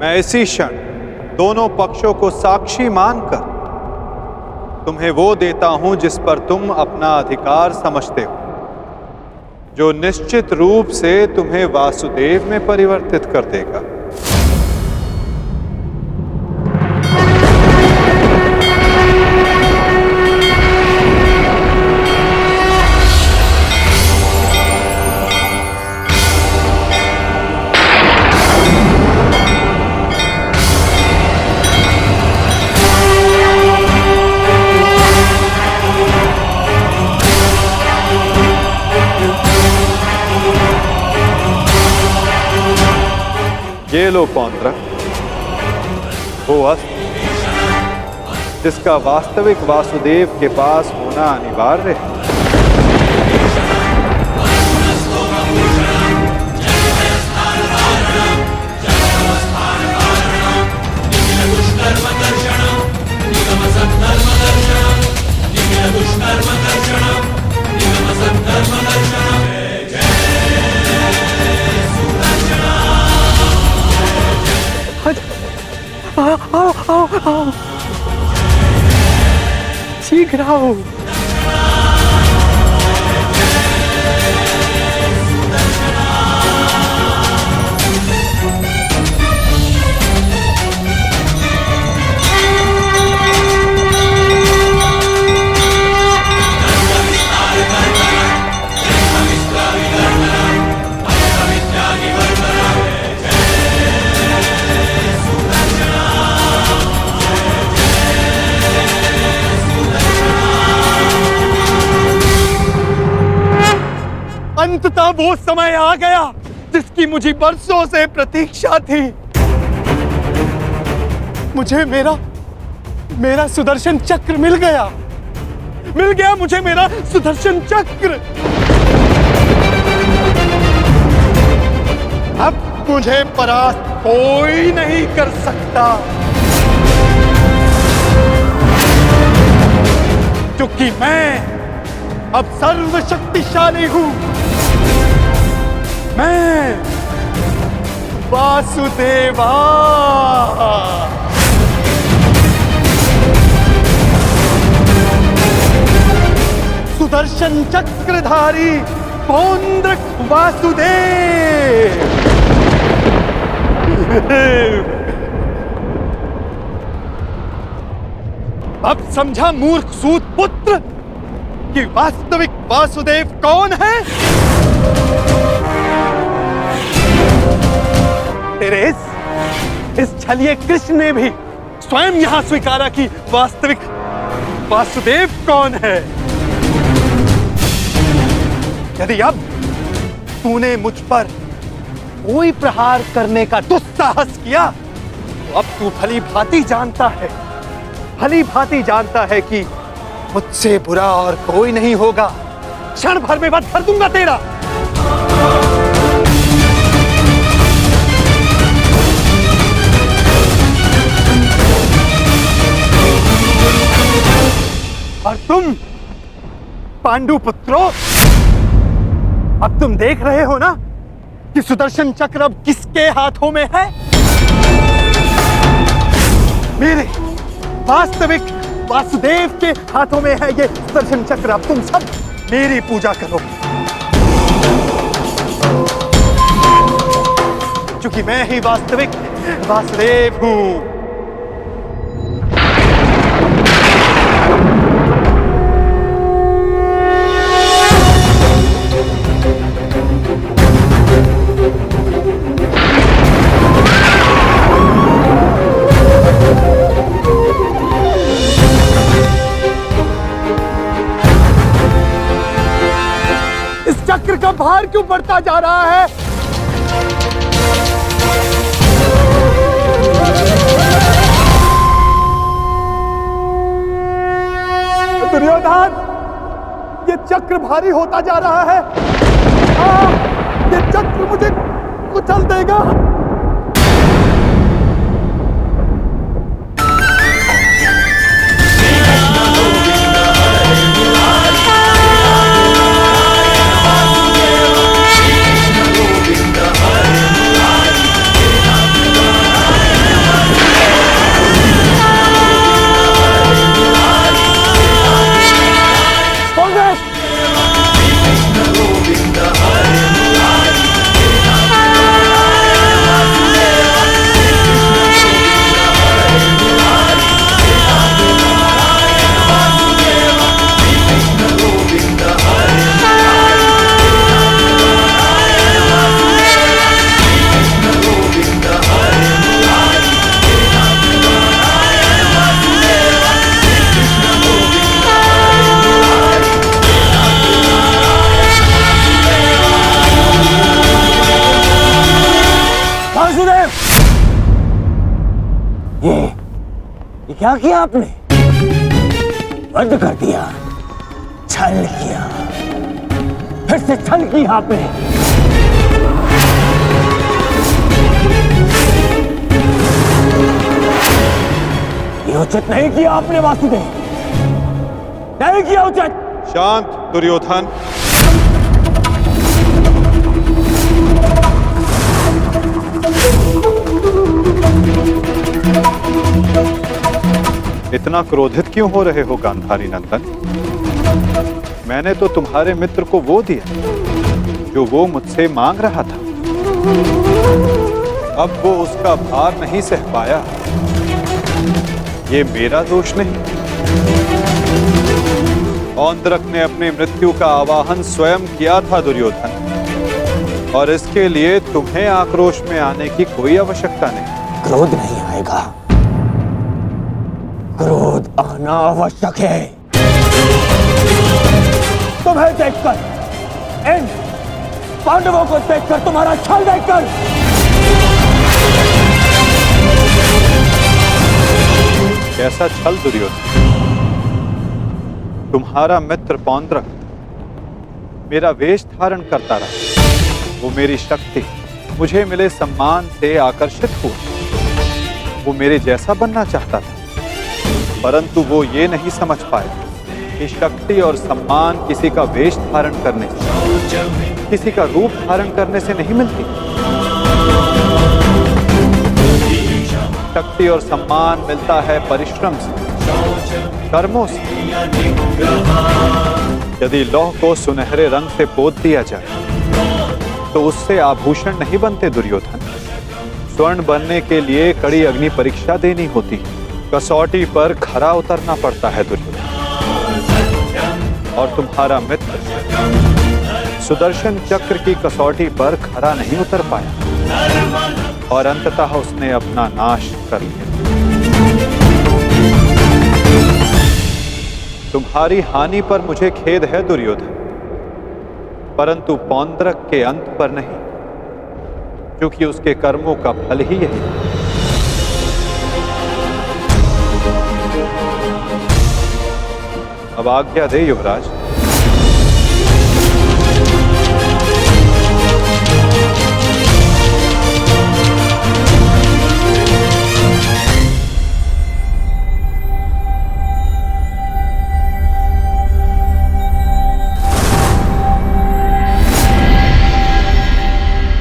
मैं इसी क्षण दोनों पक्षों को साक्षी मानकर तुम्हें वो देता हूं जिस पर तुम अपना अधिकार समझते हो, जो निश्चित रूप से तुम्हें वासुदेव में परिवर्तित कर देगा। ये लो पौंड्रक, वो अस्त्र जिसका वास्तविक वासुदेव के पास होना अनिवार्य है। आओ शीघ्र आओ। अंततः वो समय आ गया जिसकी मुझे बरसों से प्रतीक्षा थी। मुझे मेरा सुदर्शन चक्र मिल गया मुझे मेरा सुदर्शन चक्र। अब मुझे परास्त कोई नहीं कर सकता, क्योंकि मैं अब सर्वशक्तिशाली हूं। मैं वासुदेवा। सुदर्शन चक्रधारी पौंड्रक वासुदेव। अब समझा मूर्ख सूत पुत्र कि वास्तविक वासुदेव कौन है? तेरे इस छलिए कृष्ण ने भी स्वयं यहां स्वीकारा कि वास्तविक वासुदेव कौन है। यदि अब तूने मुझ पर कोई प्रहार करने का दुस्साहस किया तो अब तू भली भांति जानता है कि मुझसे बुरा और कोई नहीं होगा। क्षण भर में वध कर दूंगा तेरा। और तुम पांडु पुत्रों, अब तुम देख रहे हो ना कि सुदर्शन चक्र अब किसके हाथों में है? मेरे वास्तविक वासुदेव के हाथों में है ये सुदर्शन चक्र। अब तुम सब मेरी पूजा करो, क्योंकि मैं ही वास्तविक वासुदेव हूं। चक्र का भार क्यों बढ़ता जा रहा है? दुर्योधन, ये चक्र भारी होता जा रहा है। ये चक्र मुझे कुचल देगा। ये क्या किया आपने? बंद कर दिया, छल किया, फिर से छल किया आपने। ये उचित नहीं किया आपने वासुदेव, नहीं किया उचित। शांत दुर्योधन। इतना क्रोधित क्यों हो रहे हो गांधारी नंदन? मैंने तो तुम्हारे मित्र को वो दिया जो वो मुझसे मांग रहा था। अब वो उसका भार नहीं सह पाया, ये मेरा दोष नहीं। औंद्रक ने अपनी मृत्यु का आवाहन स्वयं किया था दुर्योधन, और इसके लिए तुम्हें आक्रोश में आने की कोई आवश्यकता नहीं। क्रोध नहीं आएगा, क्रोध आना आवश्यक है। तुम्हें देखकर, इन पांडवों को देखकर, तुम्हारा छल देखकर, कैसा छल दुर्योधन? तुम्हारा मित्र पौंद्रक मेरा वेश धारण करता रहा, वो मेरी शक्ति, मुझे मिले सम्मान से आकर्षित हुआ। वो मेरे जैसा बनना चाहता था, परंतु वो ये नहीं समझ पाया कि शक्ति और सम्मान किसी का वेश धारण करने से, किसी का रूप धारण करने से नहीं मिलती। शक्ति और सम्मान मिलता है परिश्रम से, कर्मों से। यदि लौह को सुनहरे रंग से पोत दिया जाए तो उससे आभूषण नहीं बनते दुर्योधन। स्वर्ण बनने के लिए कड़ी अग्नि परीक्षा देनी होती है, कसौटी पर खरा उतरना पड़ता है दुर्योधन। और तुम्हारा मित्र सुदर्शन चक्र की कसौटी पर खरा नहीं उतर पाया, और अंततः उसने अपना नाश कर लिया। तुम्हारी हानि पर मुझे खेद है दुर्योधन, परंतु पौंद्रक के अंत पर नहीं, क्योंकि उसके कर्मों का फल ही यही है। अब आज्ञा दे युवराज।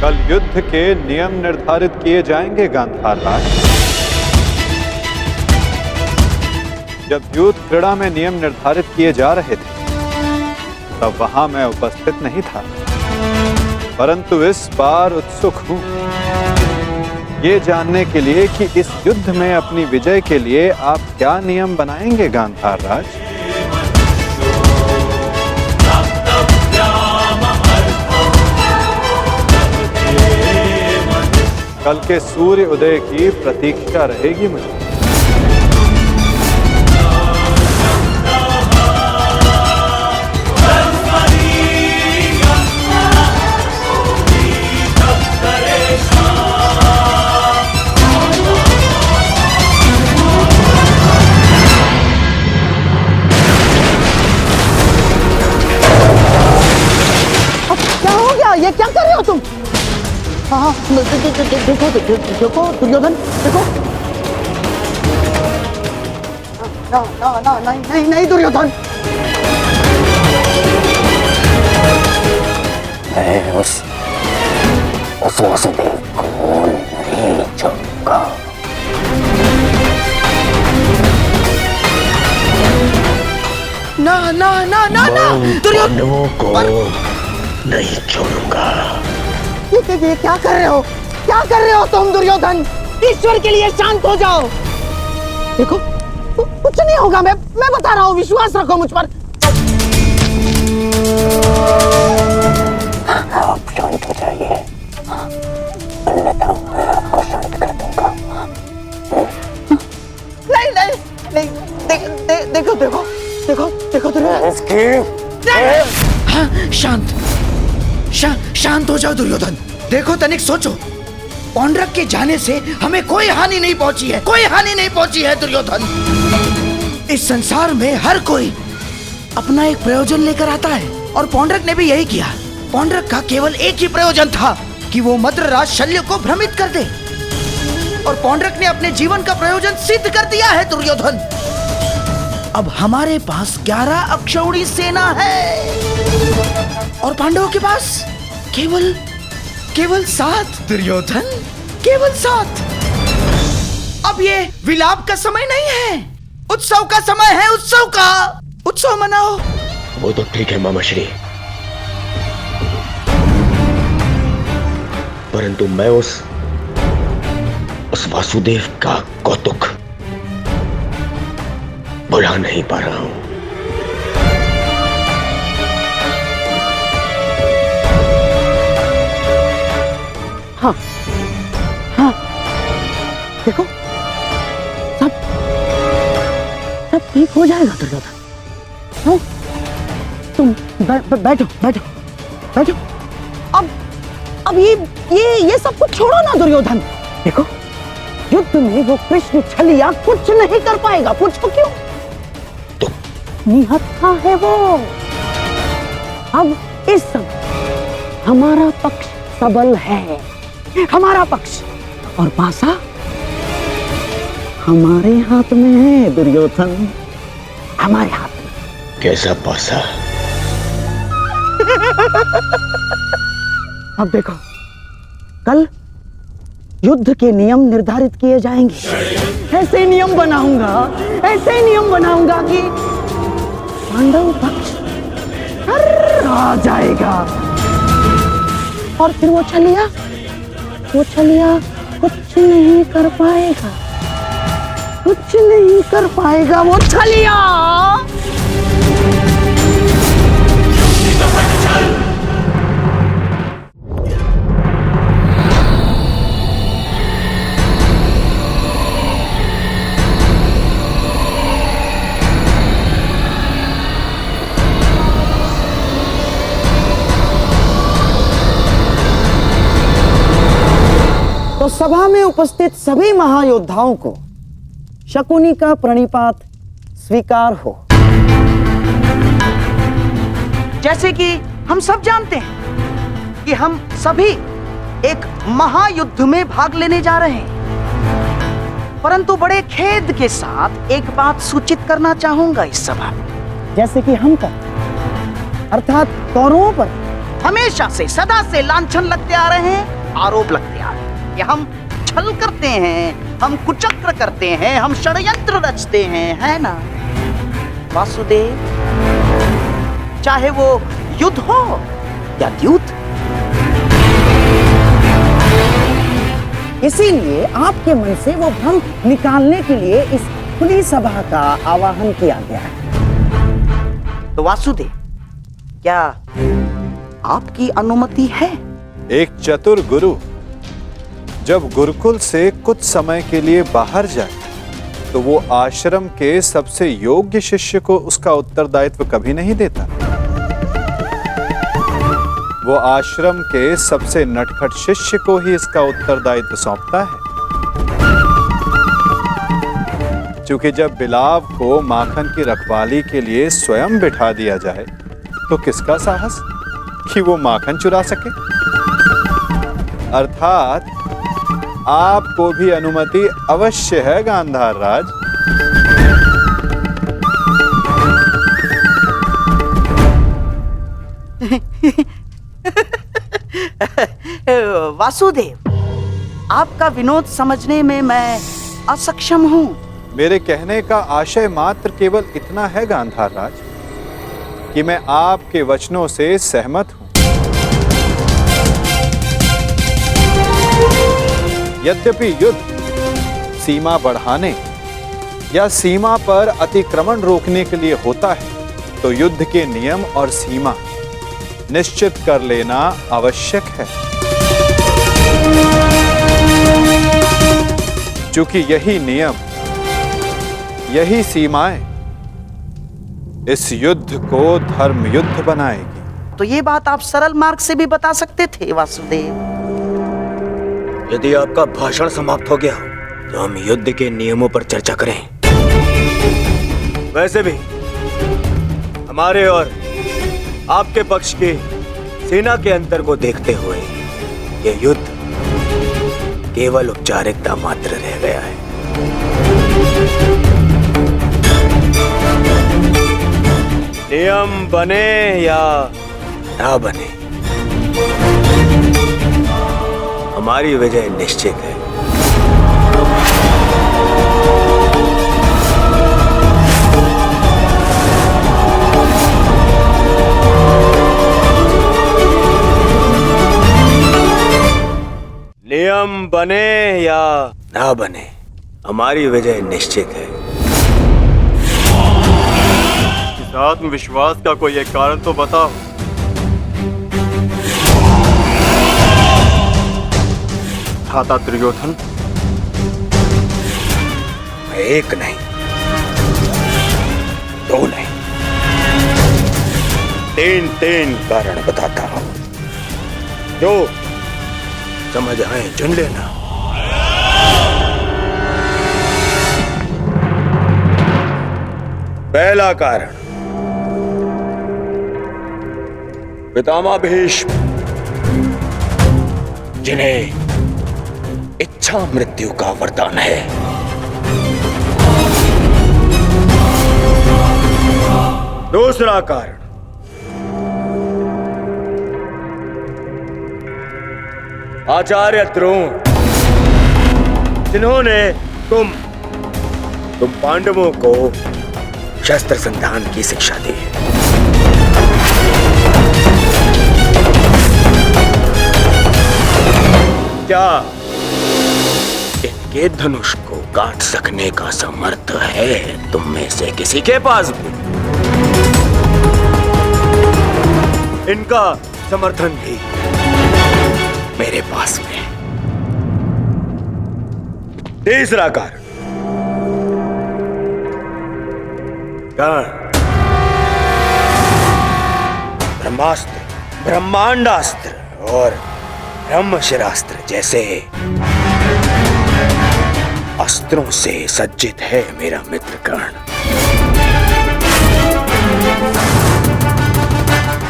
कल युद्ध के नियम निर्धारित किए जाएंगे गांधार राज। जब युद्ध क्रीड़ा में नियम निर्धारित किए जा रहे थे तब वहां मैं उपस्थित नहीं था, परंतु इस बार उत्सुक हूं ये जानने के लिए कि इस युद्ध में अपनी विजय के लिए आप क्या नियम बनाएंगे गांधार राज। कल के सूर्य उदय की प्रतीक्षा रहेगी मुझे। क्या हो गया? ये क्या कर रहे हो तुम? हाँ, देखो दुर्योधन, देखो। नहीं दुर्योधन। मैं उस वासुदेव को नहीं छोड़ूंगा। ना दुर्योधन को नहीं छोड़ूंगा। ये क्या कर रहे हो? क्या कर रहे हो तुम दुर्योधन? ईश्वर के लिए शांत हो जाओ। देखो कुछ नहीं होगा, मैं बता रहा हूँ, विश्वास रखो मुझ पर। आप शांत हो जाइए, अन्यथा मैं आपको शांत कर दूंगा। नहीं, देखो शांत हो जाओ दुर्योधन। देखो तनिक सोचो, पौंड्रक के जाने से हमें कोई हानि नहीं पहुंची है, कोई हानि नहीं पहुंची है दुर्योधन। इस संसार में हर कोई अपना एक प्रयोजन लेकर आता है और पौंड्रक ने भी यही किया। पौंड्रक का केवल एक ही प्रयोजन था कि वो मद्रराज शल्य को भ्रमित कर दे, और पौंड्रक ने अपने जीवन का प्रयोजन सिद्ध कर दिया है दुर्योधन। अब हमारे पास 11 अक्षौहिणी सेना है और पांडवों के पास केवल 7 दुर्योधन, केवल 7। अब ये विलाप का समय नहीं है, उत्सव का समय है, उत्सव का। उत्सव मनाओ। वो तो ठीक है मामाश्री, परंतु मैं उस वासुदेव का कौतुक भुला नहीं पा रहा हूं। हाँ हाँ, देखो सब ठीक हो जाएगा दुर्योधन। हाँ? तुम बैठो बैठो बैठो। अब ये सब कुछ छोड़ो ना दुर्योधन। देखो युद्ध में वो कृष्ण छलिया कुछ नहीं कर पाएगा। पूछो क्यों? तो निहत्था है वो। अब इस समय हमारा पक्ष सबल है, हमारा पक्ष, और पासा हमारे हाथ में है दुर्योधन, हमारे हाथ में। कैसा पासा? अब देखो, कल युद्ध के नियम निर्धारित किए जाएंगे। ऐसे नियम बनाऊंगा कि पांडव पक्ष आ जाएगा, और फिर वो छलिया कुछ नहीं कर पाएगा, वो छलिया। तो सभा में उपस्थित सभी महायोद्धाओं को शकुनी का प्रणिपात स्वीकार हो। जैसे कि हम सब जानते हैं कि हम सभी एक महायुद्ध में भाग लेने जा रहे हैं, परंतु बड़े खेद के साथ एक बात सूचित करना चाहूंगा इस सभा में। जैसे कि हम अर्थात कौरवों पर हमेशा से सदा से लांछन लगते आ रहे हैं, आरोप लगते आ रहे हैं कि हम छल करते हैं, हम कुचक्र करते हैं, हम षड्यंत्र रचते हैं, है ना वासुदेव? चाहे वो युद्ध हो या द्यूत। इसीलिए आपके मन से वो भ्रम निकालने के लिए इस खुली सभा का आवाहन किया गया है। तो वासुदेव, क्या आपकी अनुमति है? एक चतुर गुरु जब गुरुकुल से कुछ समय के लिए बाहर जाए तो वो आश्रम के सबसे योग्य शिष्य को उसका उत्तरदायित्व कभी नहीं देता। वो आश्रम के सबसे नटखट शिष्य को ही इसका उत्तरदायित्व सौंपता है। क्योंकि जब बिलाव को माखन की रखवाली के लिए स्वयं बिठा दिया जाए तो किसका साहस कि वो माखन चुरा सके। अर्थात आपको भी अनुमति अवश्य है गांधार राज। वासुदेव, आपका विनोद समझने में मैं असक्षम हूं। मेरे कहने का आशय मात्र केवल इतना है गांधार राज कि मैं आपके वचनों से सहमत हूं। यद्यपि युद्ध सीमा बढ़ाने या सीमा पर अतिक्रमण रोकने के लिए होता है, तो युद्ध के नियम और सीमा निश्चित कर लेना आवश्यक है। क्योंकि यही नियम, यही सीमाएं इस युद्ध को धर्म युद्ध बनाएगी। तो ये बात आप सरल मार्ग से भी बता सकते थे वासुदेव। यदि आपका भाषण समाप्त हो गया तो हम युद्ध के नियमों पर चर्चा करें। वैसे भी हमारे और आपके पक्ष की सेना के अंतर को देखते हुए यह युद्ध केवल औपचारिकता मात्र रह गया है। नियम बने या ना बने, हमारी विजय निश्चित है। नियम बने या ना बने, हमारी विजय निश्चित है। इस आत्मविश्वास का कोई एक कारण तो बताओ। था दुर्योधन? मैं एक नहीं, दो नहीं, तीन कारण बताता हूं, जो समझ आए चुन लेना। पहला कारण, पितामह भीष्म जिन्हें इच्छा मृत्यु का वरदान है। दूसरा कारण, आचार्य द्रोण जिन्होंने तुम पांडवों को शस्त्र संधान की शिक्षा दी है। क्या इनके धनुष को काट सकने का समर्थ है तुम में से किसी के पास भी? इनका समर्थन भी मेरे पास में। तीसरा कारण, ब्रह्मास्त्र, ब्रह्मांडास्त्र और ब्रह्मशिरास्त्र जैसे अस्त्रों से सज्जित है मेरा मित्र कर्ण,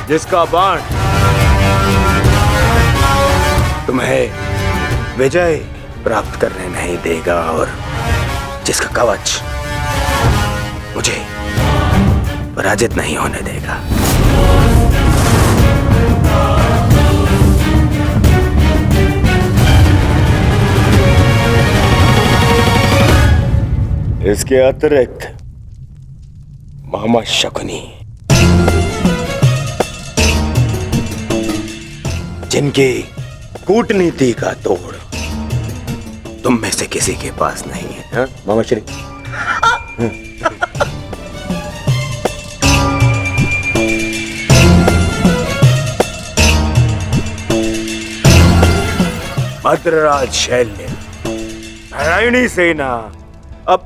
जिसका बाण तुम्हें विजय प्राप्त करने नहीं देगा और जिसका कवच मुझे पराजित नहीं होने देगा। इसके अतिरिक्त मामा शकुनी, जिनकी कूटनीति का तोड़ तुम में से किसी के पास नहीं है। हा? मामा श्री भद्रराज शैल्य, नारायणी सेना, अब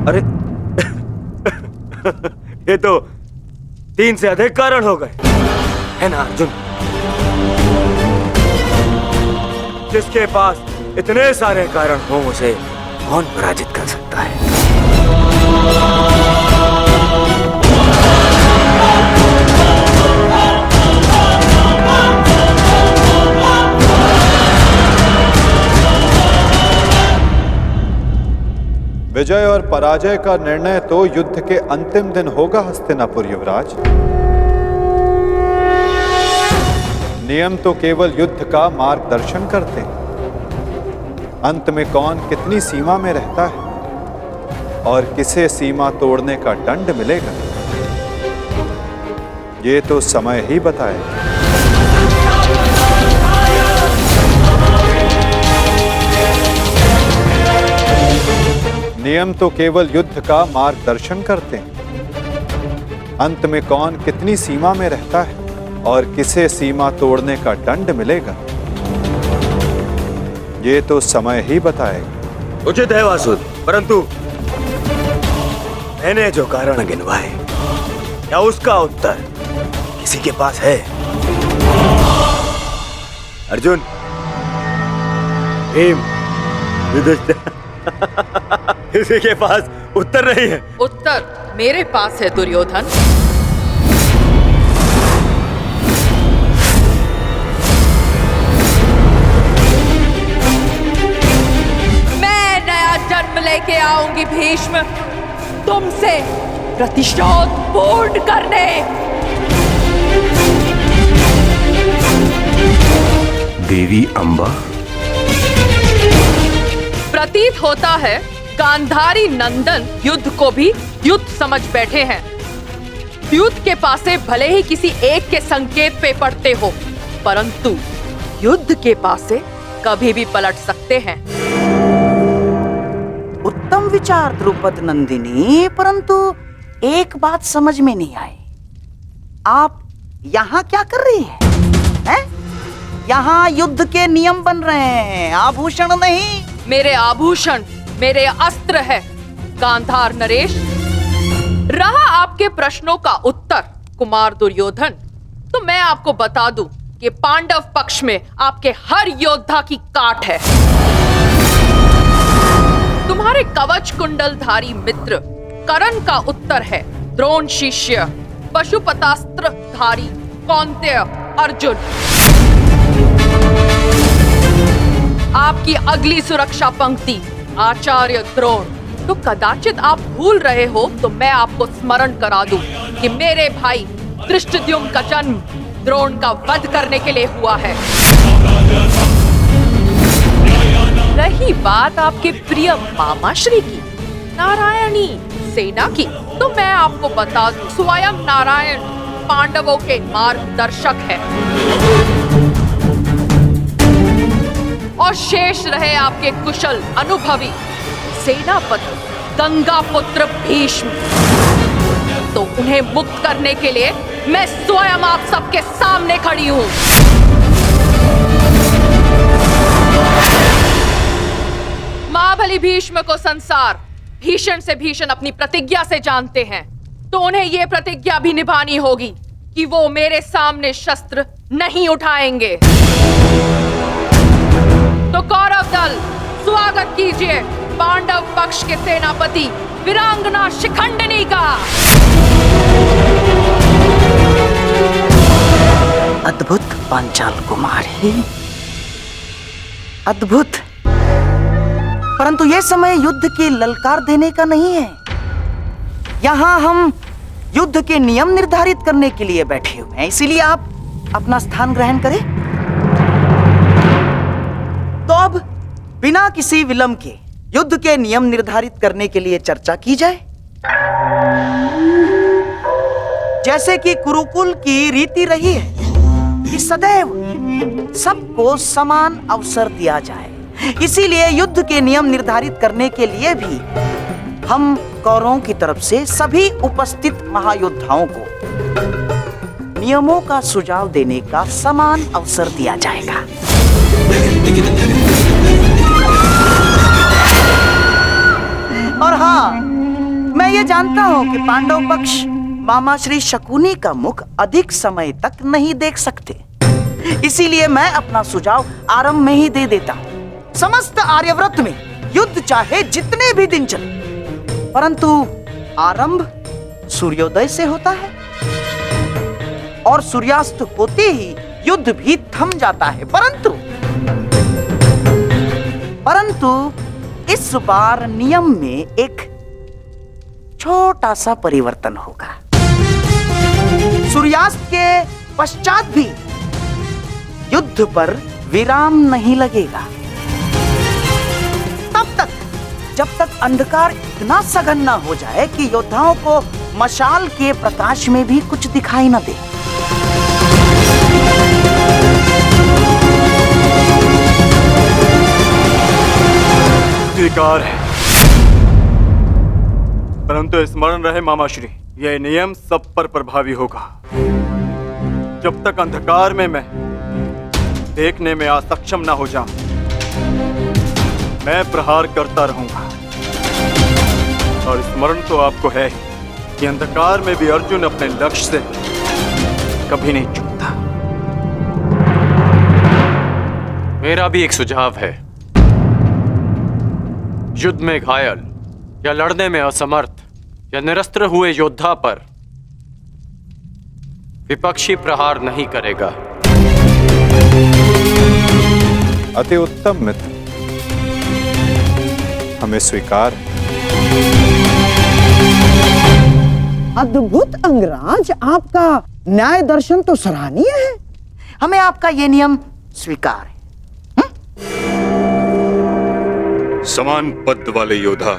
अरे ये तो 3 से अधिक कारण हो गए, है ना अर्जुन? जिसके पास इतने सारे कारण हो उसे कौन पराजित कर सकता है? विजय और पराजय का निर्णय तो युद्ध के अंतिम दिन होगा हस्तिनापुर युवराज। नियम तो केवल युद्ध का मार्गदर्शन करते हैं। अंत में कौन कितनी सीमा में रहता है और किसे सीमा तोड़ने का दंड मिलेगा, ये तो समय ही बताएगा। नियम तो केवल युद्ध का मार्गदर्शन करते हैं। अंत में कौन कितनी सीमा में रहता है और किसे सीमा तोड़ने का दंड मिलेगा, ये तो समय ही बताएगा। उचित है वासुद, परंतु मैंने जो कारण गिनवाए, क्या उसका उत्तर किसी के पास है? अर्जुन, भीम, युधिष्ठिर, किसी के पास उत्तर नहीं है। उत्तर मेरे पास है दुर्योधन। मैं नया जन्म लेके आऊंगी भीष्म, तुमसे प्रतिशोध पूर्ण करने। देवी अंबा, प्रतीत होता है गांधारी नंदन युद्ध को भी युद्ध समझ बैठे हैं। युद्ध के पासे भले ही किसी एक के संकेत पे पड़ते हो, परंतु युद्ध के पासे कभी भी पलट सकते हैं। उत्तम विचार द्रुपद नंदिनी, परंतु एक बात समझ में नहीं आई। आप यहाँ क्या कर रही हैं? यहाँ युद्ध के नियम बन रहे हैं, आभूषण नहीं। मेरे आभूषण मेरे अस्त्र है गांधार नरेश। रहा आपके प्रश्नों का उत्तर कुमार दुर्योधन, तो मैं आपको बता दूं कि पांडव पक्ष में आपके हर योद्धा की काट है। तुम्हारे कवच कुंडलधारी मित्र कर्ण का उत्तर है द्रोण शिष्य पशुपतास्त्रधारी कौन्तेय अर्जुन। आपकी अगली सुरक्षा पंक्ति आचार्य द्रोण। तो कदाचित आप भूल रहे हो तो मैं आपको स्मरण करा दूं कि मेरे भाई धृष्टद्युम्न का जन्म द्रोण का वध करने के लिए हुआ है। रही बात आपके प्रिय मामाश्री की, नारायणी सेना की, तो मैं आपको बता दूं स्वयं नारायण पांडवों के मार्गदर्शक है। और शेष रहे आपके कुशल अनुभवी सेनापति गंगा पुत्र भीष्म, तो उन्हें मुक्त करने के लिए मैं स्वयं आप सबके सामने खड़ी हूं। महाबली भीष्म को संसार भीषण से भीषण अपनी प्रतिज्ञा से जानते हैं, तो उन्हें यह प्रतिज्ञा भी निभानी होगी कि वो मेरे सामने शस्त्र नहीं उठाएंगे। तो कौरव दल स्वागत कीजिए पांडव पक्ष के सेनापति वीरांगना शिखंडिनी का। अद्भुत पांचाल कुमारी, अद्भुत। परंतु यह समय युद्ध की ललकार देने का नहीं है। यहाँ हम युद्ध के नियम निर्धारित करने के लिए बैठे हुए हैं, इसीलिए आप अपना स्थान ग्रहण करें। तो अब बिना किसी विलंब के युद्ध के नियम निर्धारित करने के लिए चर्चा की जाए। जैसे कि कुरुकुल की रीति रही है कि सदैव सबको समान अवसर दिया जाए, इसीलिए युद्ध के नियम निर्धारित करने के लिए भी हम कौरवों की तरफ से सभी उपस्थित महायोद्धाओं को नियमों का सुझाव देने का समान अवसर दिया जाएगा। और हाँ, मैं ये जानता हूं कि पांडव पक्ष मामा श्री शकुनी का मुख अधिक समय तक नहीं देख सकते, इसीलिए मैं अपना सुझाव आरंभ में ही दे देता हूं। समस्त आर्यव्रत में युद्ध चाहे जितने भी दिन चले, परंतु आरंभ सूर्योदय से होता है और सूर्यास्त होते ही युद्ध भी थम जाता है। परंतु इस बार नियम में एक छोटा सा परिवर्तन होगा। सूर्यास्त के पश्चात भी युद्ध पर विराम नहीं लगेगा, तब तक जब तक अंधकार इतना सघन न हो जाए कि योद्धाओं को मशाल के प्रकाश में भी कुछ दिखाई न दे। स्वीकार है, परंतु स्मरण रहे मामाश्री, यह नियम सब पर प्रभावी होगा। जब तक अंधकार में मैं देखने में असक्षम न हो जाऊं, मैं प्रहार करता रहूंगा। और स्मरण तो आपको है कि अंधकार में भी अर्जुन अपने लक्ष्य से कभी नहीं चूकता। मेरा भी एक सुझाव है। युद्ध में घायल या लड़ने में असमर्थ या निरस्त्र हुए योद्धा पर विपक्षी प्रहार नहीं करेगा। अति उत्तम मित्र, हमें स्वीकार है। अद्भुत अंगराज, आपका न्याय दर्शन तो सराहनीय है। हमें आपका ये नियम स्वीकार है। समान पद वाले योद्धा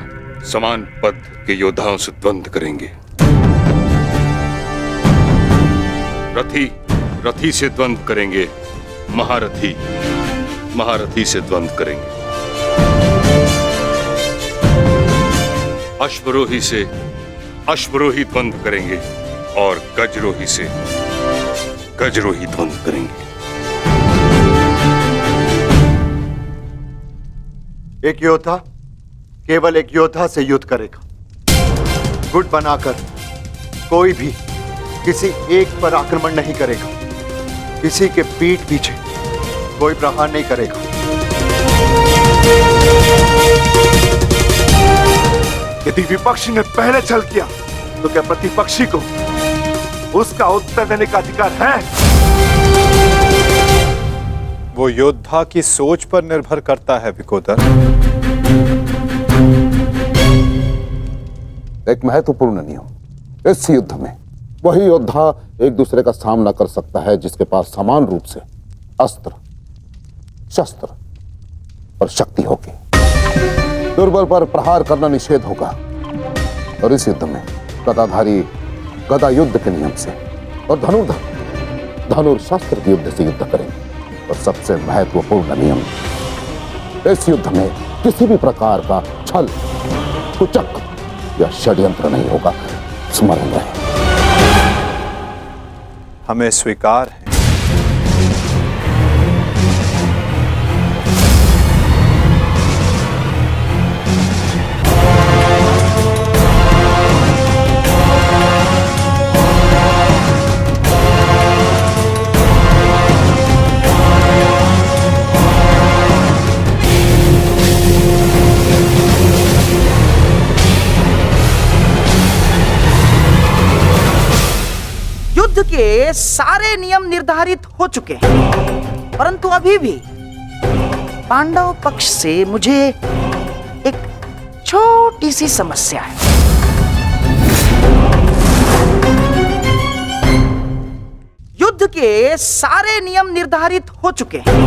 समान पद के योद्धाओं से द्वंद्व करेंगे। रथी रथी से द्वंद्व करेंगे, महारथी महारथी से द्वंद्व करेंगे, अश्वरोही से अश्वरोही द्वंद्व करेंगे और गजरोही से गजरोही द्वंद्व करेंगे। एक योद्धा केवल एक योद्धा से युद्ध करेगा। गुट बनाकर कोई भी किसी एक पर आक्रमण नहीं करेगा। किसी के पीठ पीछे कोई प्रहार नहीं करेगा। यदि विपक्षी ने पहले छल किया तो क्या प्रतिपक्षी को उसका उत्तर देने का अधिकार है? वो योद्धा की सोच पर निर्भर करता है विकोदर। एक महत्वपूर्ण नियम, इस युद्ध में वही योद्धा एक दूसरे का सामना कर सकता है जिसके पास समान रूप से अस्त्र, शस्त्र और शक्ति होगी। दुर्बल पर प्रहार करना निषेध होगा। और इस युद्ध में गदाधारी गदा युद्ध के नियम से और धनुर्धर धनुर्शस्त्र के युद्ध से युद्ध करेंगे। और सबसे महत्वपूर्ण नियम, इस युद्ध में किसी भी प्रकार का छल, कुचक या षड्यंत्र नहीं होगा। स्मरण रहे। हमें स्वीकार है। युद्ध के सारे नियम निर्धारित हो चुके हैं, परंतु अभी भी पांडव पक्ष से मुझे एक छोटी सी समस्या है। युद्ध के सारे नियम निर्धारित हो चुके हैं,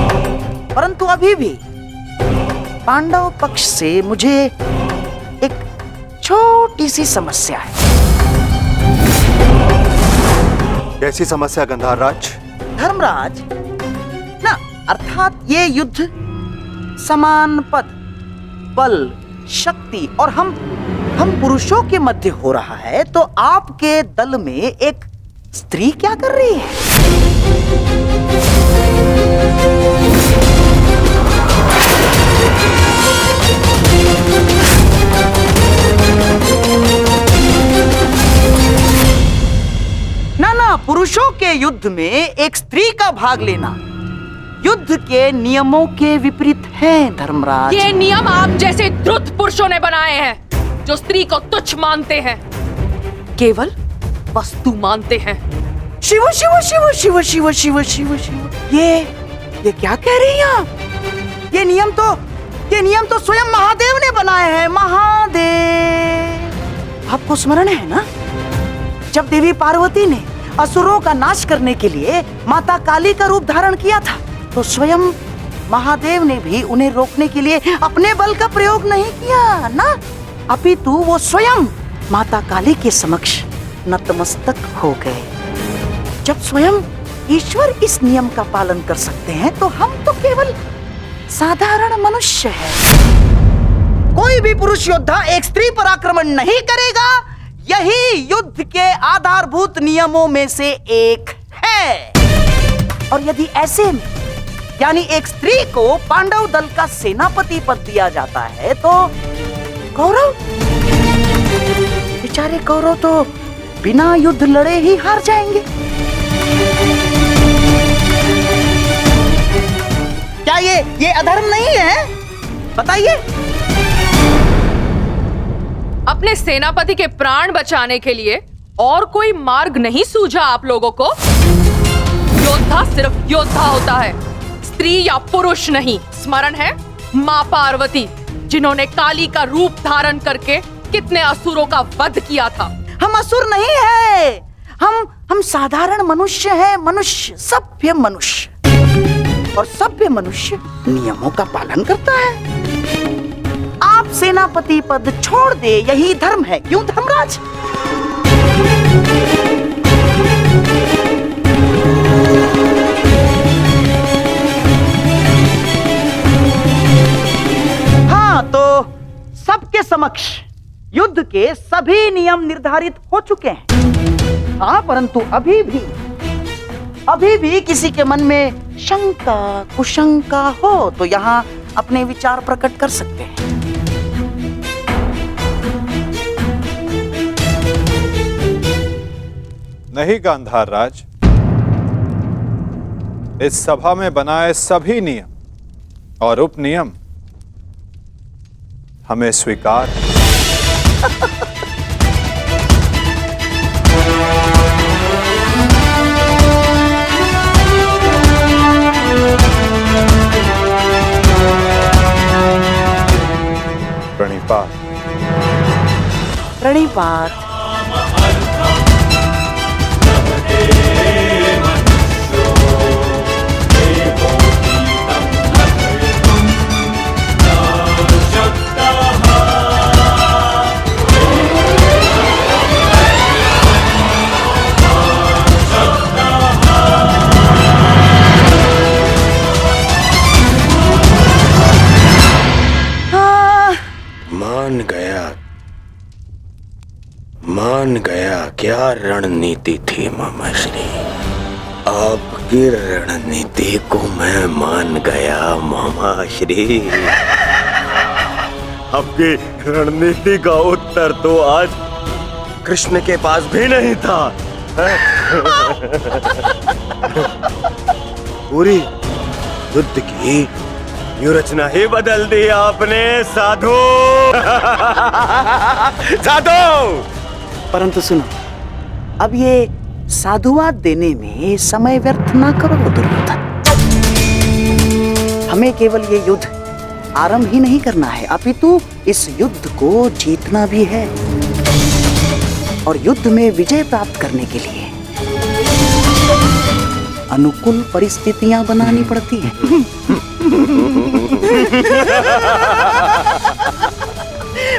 परंतु अभी भी पांडव पक्ष से मुझे एक छोटी सी समस्या है। कैसी समस्या गंधार राज? धर्मराज ना, अर्थात ये युद्ध समान पद, बल, शक्ति और हम पुरुषों के मध्य हो रहा है, तो आपके दल में एक स्त्री क्या कर रही है? ना, पुरुषों के युद्ध में एक स्त्री का भाग लेना युद्ध के नियमों के विपरीत है धर्मराज। ये नियम आप जैसे द्रुत पुरुषों ने बनाए हैं, जो स्त्री को तुच्छ मानते हैं, केवल वस्तु मानते हैं। शिव शिव शिव शिव शिव शिव शिव शिव, ये क्या कह रही हैं आप? ये नियम तो स्वयं महादेव ने बनाए हैं। महादेव, आपको स्मरण है ना, जब देवी पार्वती ने असुरों का नाश करने के लिए माता काली का रूप धारण किया था, तो स्वयं महादेव ने भी उन्हें रोकने के लिए अपने बल का प्रयोग नहीं किया ना, अपितु वो स्वयं माता काली के समक्ष नतमस्तक हो गए। जब स्वयं ईश्वर इस नियम का पालन कर सकते हैं, तो हम तो केवल साधारण मनुष्य हैं। कोई भी पुरुष योद्धा एक स्त्री पर आक्रमण नहीं करेगा। यही युद्ध के आधारभूत नियमों में से एक है। और यदि ऐसे में यानी एक स्त्री को पांडव दल का सेनापति पद दिया जाता है, तो कौरव, बेचारे कौरव तो बिना युद्ध लड़े ही हार जाएंगे। क्या ये अधर्म नहीं है? बताइए। अपने सेनापति के प्राण बचाने के लिए और कोई मार्ग नहीं सूझा आप लोगों को? योद्धा सिर्फ योद्धा होता है, स्त्री या पुरुष नहीं। स्मरण है माँ पार्वती, जिन्होंने काली का रूप धारण करके कितने असुरों का वध किया था। हम असुर नहीं है, हम साधारण मनुष्य हैं, मनुष्य, सभ्य मनुष्य। और सभ्य मनुष्य नियमों का पालन करता है। आप सेनापति पद छोड़ दे, यही धर्म है, क्यों धर्मराज? हाँ, तो सबके समक्ष युद्ध के सभी नियम निर्धारित हो चुके हैं। हाँ, परंतु अभी भी किसी के मन में शंका कुशंका हो तो यहाँ अपने विचार प्रकट कर सकते हैं। नहीं गांधार राज, इस सभा में बनाए सभी नियम और उपनियम हमें स्वीकार है। प्रणिपात। प्रणिपात। मान गया क्या रणनीति थी मामाश्री। आपकी रणनीति को मैं मान गया मामाश्री। आपकी रणनीति का उत्तर तो आज कृष्ण के पास भी नहीं था। पूरी युद्ध की व्यूहरचना ही बदल दी आपने साधु। साधु! परंतु सुनो, अब ये साधुवाद देने में समय व्यर्थ ना करो दुर्योधन। हमें केवल ये युद्ध आरंभ ही नहीं करना है, अपितु इस युद्ध को जीतना भी है। और युद्ध में विजय प्राप्त करने के लिए अनुकूल परिस्थितियां बनानी पड़ती हैं।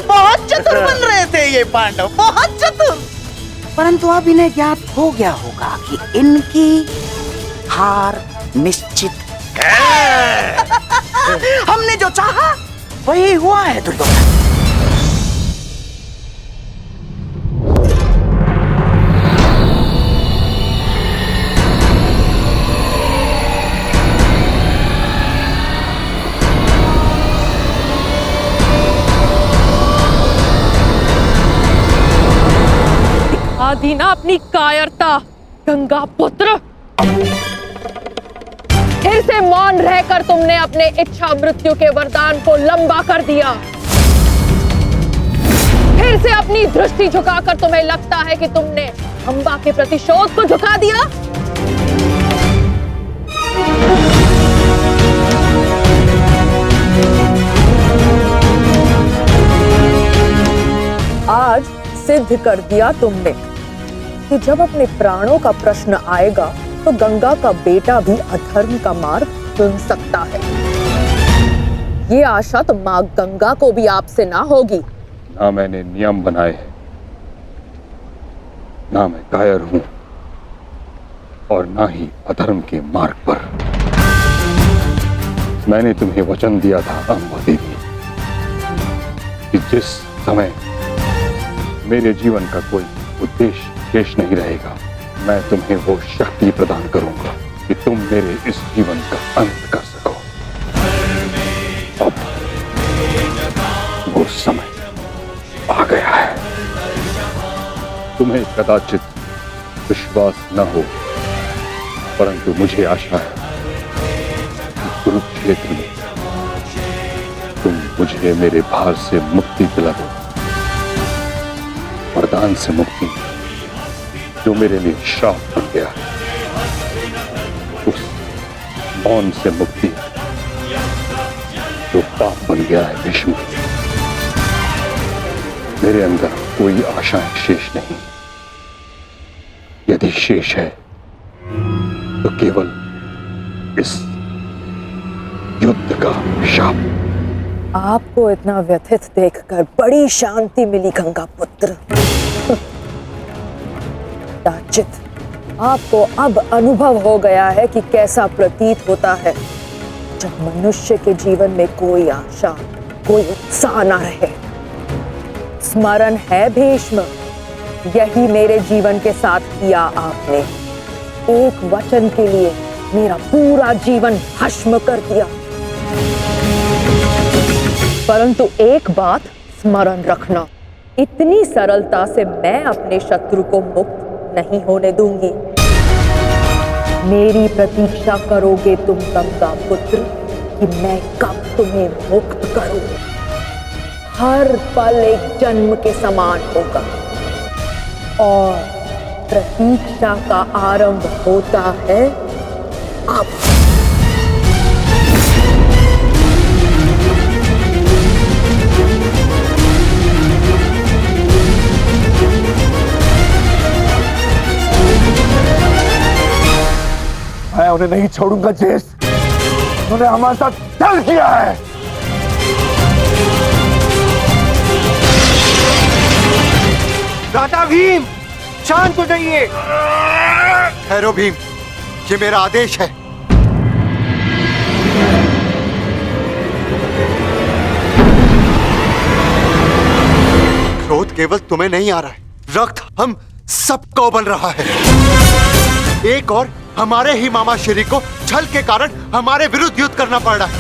बहुत चतुर बन रहे थे ये पांडव, बहुत चतुर। परंतु अब इन्हें ज्ञात हो गया होगा कि इनकी हार निश्चित है। हमने जो चाहा वही हुआ है दुर्योधन। आधी ना अपनी कायरता गंगा पुत्र। फिर से मौन रहकर तुमने अपने इच्छा मृत्यु के वरदान को लंबा कर दिया। फिर से अपनी दृष्टि झुकाकर तुम्हें लगता है कि तुमने अंबा के प्रतिशोध को झुका दिया। आज सिद्ध कर दिया तुमने कि जब अपने प्राणों का प्रश्न आएगा तो गंगा का बेटा भी अधर्म का मार्ग चुन सकता है। ये आशा तो माँ गंगा को भी आपसे ना होगी। ना मैंने नियम बनाए हैं, ना मैं कायर हूं और ना ही अधर्म के मार्ग पर। मैंने तुम्हें वचन दिया था अम्बा देवी कि जिस समय मेरे जीवन का कोई उद्देश्य शेष नहीं रहेगा, मैं तुम्हें वो शक्ति प्रदान करूंगा कि तुम मेरे इस जीवन का अंत कर सको। अब वो समय आ गया है। तुम्हें कदाचित विश्वास न हो, परंतु मुझे आशा है कि कुरुक्षेत्र में तुम मुझे मेरे भार से मुक्ति दिला दो वरदान से मुक्ति जो मेरे लिए श्राप बन गया है, उस मौन से मुक्ति जो पाप बन गया है भीष्म। मेरे अंदर कोई आशाएं शेष नहीं। यदि शेष है तो केवल इस युद्ध का शाप। आपको इतना व्यथित देखकर बड़ी शांति मिली गंगा पुत्र। दाचित, आपको अब अनुभव हो गया है कि कैसा प्रतीत होता है जब मनुष्य के जीवन में कोई आशा, कोई उत्साह न रहे। स्मरण है भीष्म, यही मेरे जीवन के साथ किया आपने। एक वचन के लिए मेरा पूरा जीवन भस्म कर दिया। परंतु एक बात स्मरण रखना, इतनी सरलता से मैं अपने शत्रु को मुक्त नहीं होने दूंगी। मेरी प्रतीक्षा करोगे तुम गंगा पुत्र कि मैं कब तुम्हें मुक्त करूं। हर पल एक जन्म के समान होगा और प्रतीक्षा का आरंभ होता है अब। मैं उन्हें नहीं छोड़ूंगा ज्येष्ठ। उन्होंने हमारे साथ छल किया है। दादा भीम, शांत हो जाइए। ठहरो भीम, ये मेरा आदेश है। क्रोध केवल तुम्हें नहीं आ रहा है, रक्त हम सबको उबल रहा है। एक और हमारे ही मामा श्री को छल के कारण हमारे विरुद्ध युद्ध करना पड़ रहा है,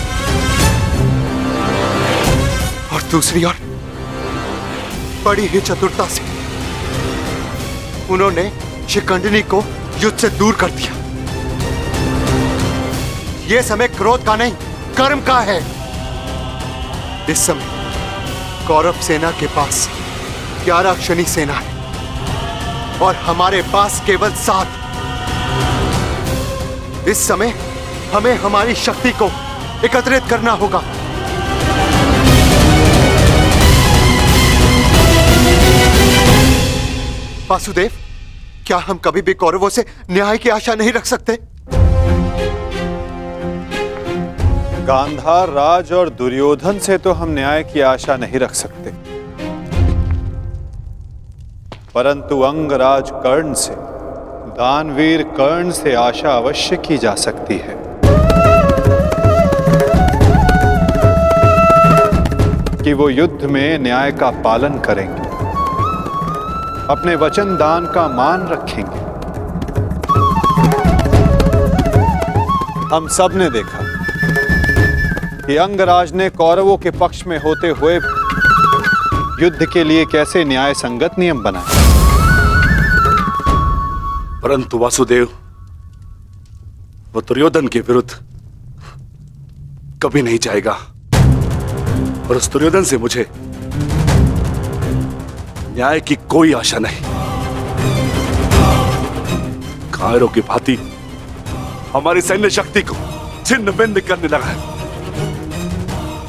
और दूसरी ओर बड़ी ही चतुरता से उन्होंने शिखंडिनी को युद्ध से दूर कर दिया। यह समय क्रोध का नहीं, कर्म का है। इस समय कौरव सेना के पास 11 क्षणी सेना है और हमारे पास केवल 7। इस समय हमें हमारी शक्ति को एकत्रित करना होगा। वासुदेव, क्या हम कभी भी कौरवों से न्याय की आशा नहीं रख सकते? गांधार राज और दुर्योधन से तो हम न्याय की आशा नहीं रख सकते, परंतु अंगराज कर्ण से, दानवीर कर्ण से आशा अवश्य की जा सकती है। कि वो युद्ध में न्याय का पालन करेंगे, अपने वचन दान का मान रखेंगे। हम सब ने देखा कि अंगराज ने कौरवों के पक्ष में होते हुए युद्ध के लिए कैसे न्याय संगत नियम बनाए। परंतु वासुदेव, वो दुर्योधन के विरुद्ध कभी नहीं जाएगा, और उस दुर्योधन से मुझे न्याय की कोई आशा नहीं। कायरों की भांति हमारी सैन्य शक्ति को छिन्न भिन्न करने लगा है।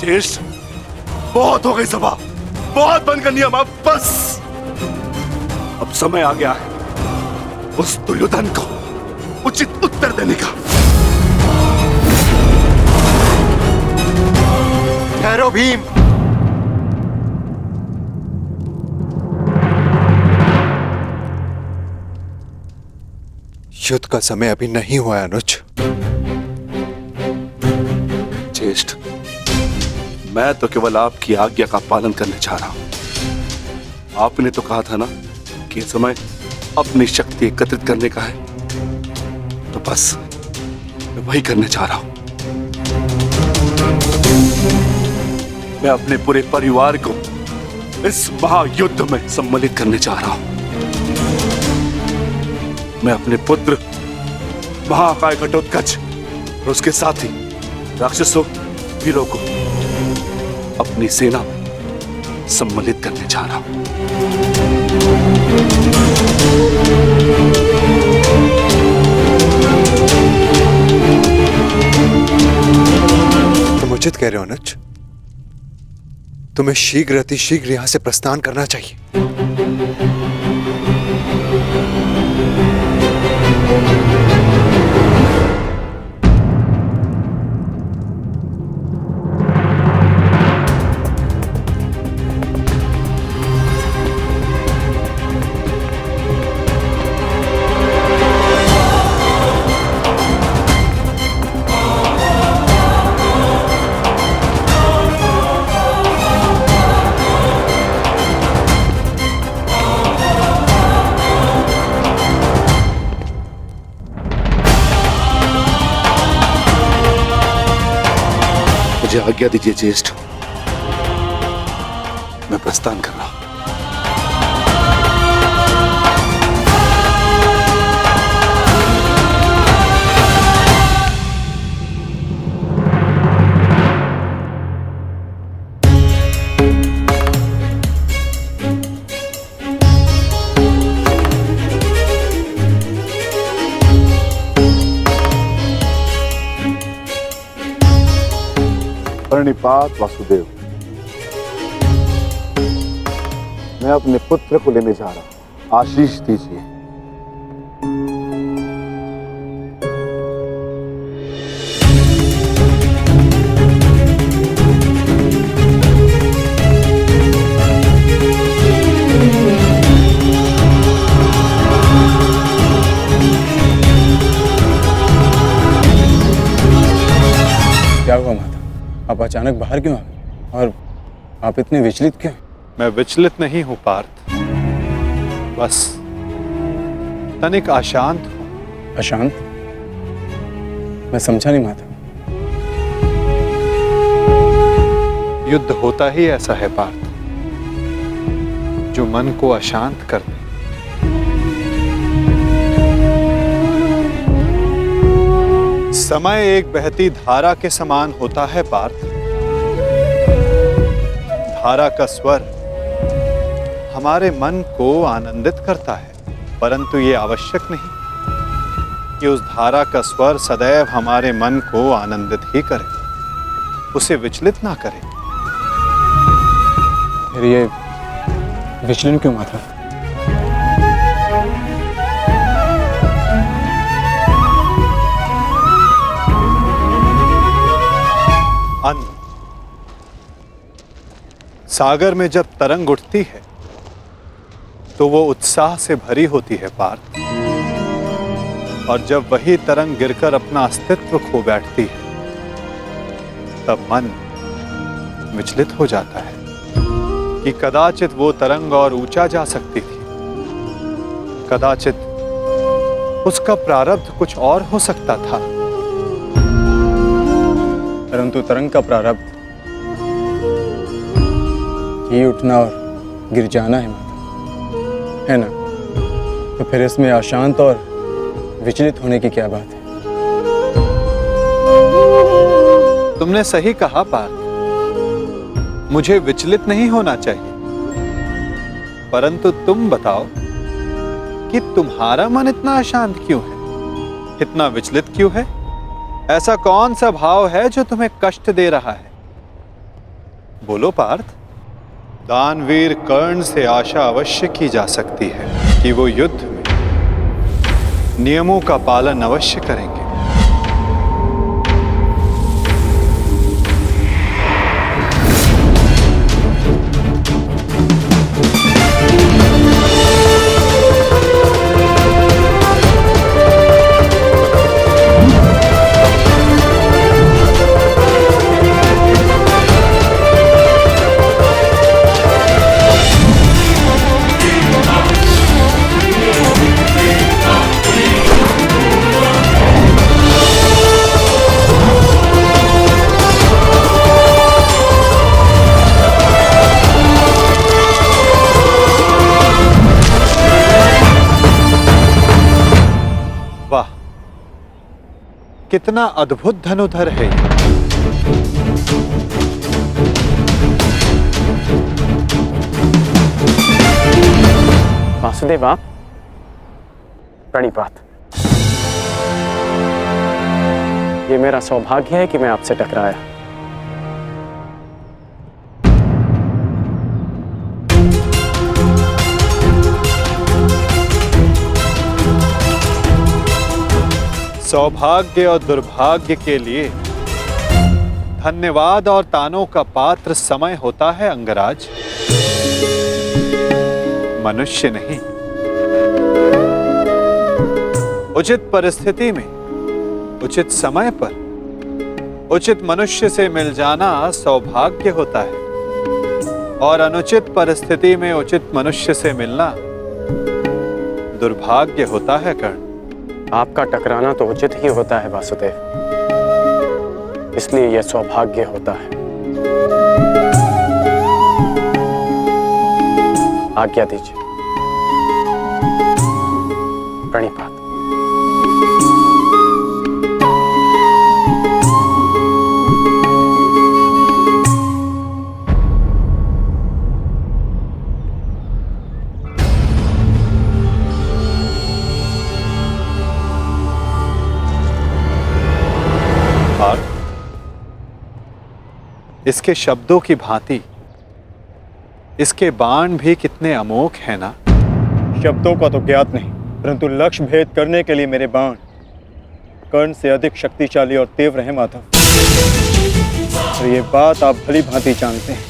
ज्येष्ठ, बहुत हो गई सभा, बहुत बनकर नियम, अब बस। अब समय आ गया है उस दुर्योधन को उचित उत्तर देने का। ठहरो भीम, युद्ध का समय अभी नहीं हुआ है अनुज। ज्येष्ठ, मैं तो केवल आपकी आज्ञा का पालन करने चाह रहा हूं। आपने तो कहा था ना कि समय अपनी शक्ति एकत्रित करने का है, तो बस मैं वही करने चाह रहा हूं। मैं अपने पूरे परिवार को इस महायुद्ध में सम्मिलित करने चाह रहा हूं। मैं अपने पुत्र महाकाय घटोत्कच और उसके साथ ही राक्षसों, वीरों को अपनी सेना में सम्मिलित करने जा रहा हूं। तुम उचित कह रहे हो अनुज। तुम्हें शीघ्र अतिशीघ्र यहां से प्रस्थान करना चाहिए। मुझे आज्ञा दीजिए ज्येष्ठ, मैं प्रस्थान कर रहा हूं। प्रणिपात वासुदेव, मैं अपने पुत्र को लेने जा रहा हूं, आशीष दीजिए। क्या हुआ माता? आप अचानक बाहर क्यों आ गए? और आप इतने विचलित क्यों? मैं विचलित नहीं हूं पार्थ, बस तनिक अशांत हूं। अशांत? मैं समझा नहीं माता। युद्ध होता ही ऐसा है पार्थ, जो मन को अशांत कर दे। समय एक बहती धारा के समान होता है पार्थ। धारा का स्वर हमारे मन को आनंदित करता है, परंतु ये आवश्यक नहीं कि उस धारा का स्वर सदैव हमारे मन को आनंदित ही करे, उसे विचलित ना करे। फिर ये विचलन क्यों माता? अन्न, सागर में जब तरंग उठती है तो वो उत्साह से भरी होती है पार्थ, और जब वही तरंग गिरकर अपना अस्तित्व खो बैठती है तब मन विचलित हो जाता है कि कदाचित वो तरंग और ऊंचा जा सकती थी, कदाचित उसका प्रारब्ध कुछ और हो सकता था। परंतु तरंग का प्रारब्ध ही उठना और गिर जाना है माता, है ना? तो फिर इसमें अशांत और विचलित होने की क्या बात है? तुमने सही कहा पार्थ, मुझे विचलित नहीं होना चाहिए, परंतु तुम बताओ कि तुम्हारा मन इतना अशांत क्यों है, इतना विचलित क्यों है? ऐसा कौन सा भाव है जो तुम्हें कष्ट दे रहा है? बोलो पार्थ। दानवीर कर्ण से आशा अवश्य की जा सकती है कि वो युद्ध में नियमों का पालन अवश्य करेंगे। वाह, कितना अद्भुत धनुधर है ये। वासुदेव आप? प्रणिपात। ये मेरा सौभाग्य है कि मैं आपसे टकराया। सौभाग्य और दुर्भाग्य के लिए धन्यवाद और तानों का पात्र समय होता है अंगराज, मनुष्य नहीं। उचित परिस्थिति में उचित समय पर उचित मनुष्य से मिल जाना सौभाग्य होता है और अनुचित परिस्थिति में उचित मनुष्य से मिलना दुर्भाग्य होता है कर्ण। आपका टकराना तो उचित ही होता है वासुदेव, इसलिए यह सौभाग्य होता है। आज्ञा दीजिए। प्रणिपात। इसके शब्दों की भांति इसके बाण भी कितने अमोघ हैं ना। शब्दों का तो ज्ञात नहीं, परंतु लक्ष्य भेद करने के लिए मेरे बाण कर्ण से अधिक शक्तिशाली और तीव्र हैं माधव। और ये बात आप भली भांति जानते हैं।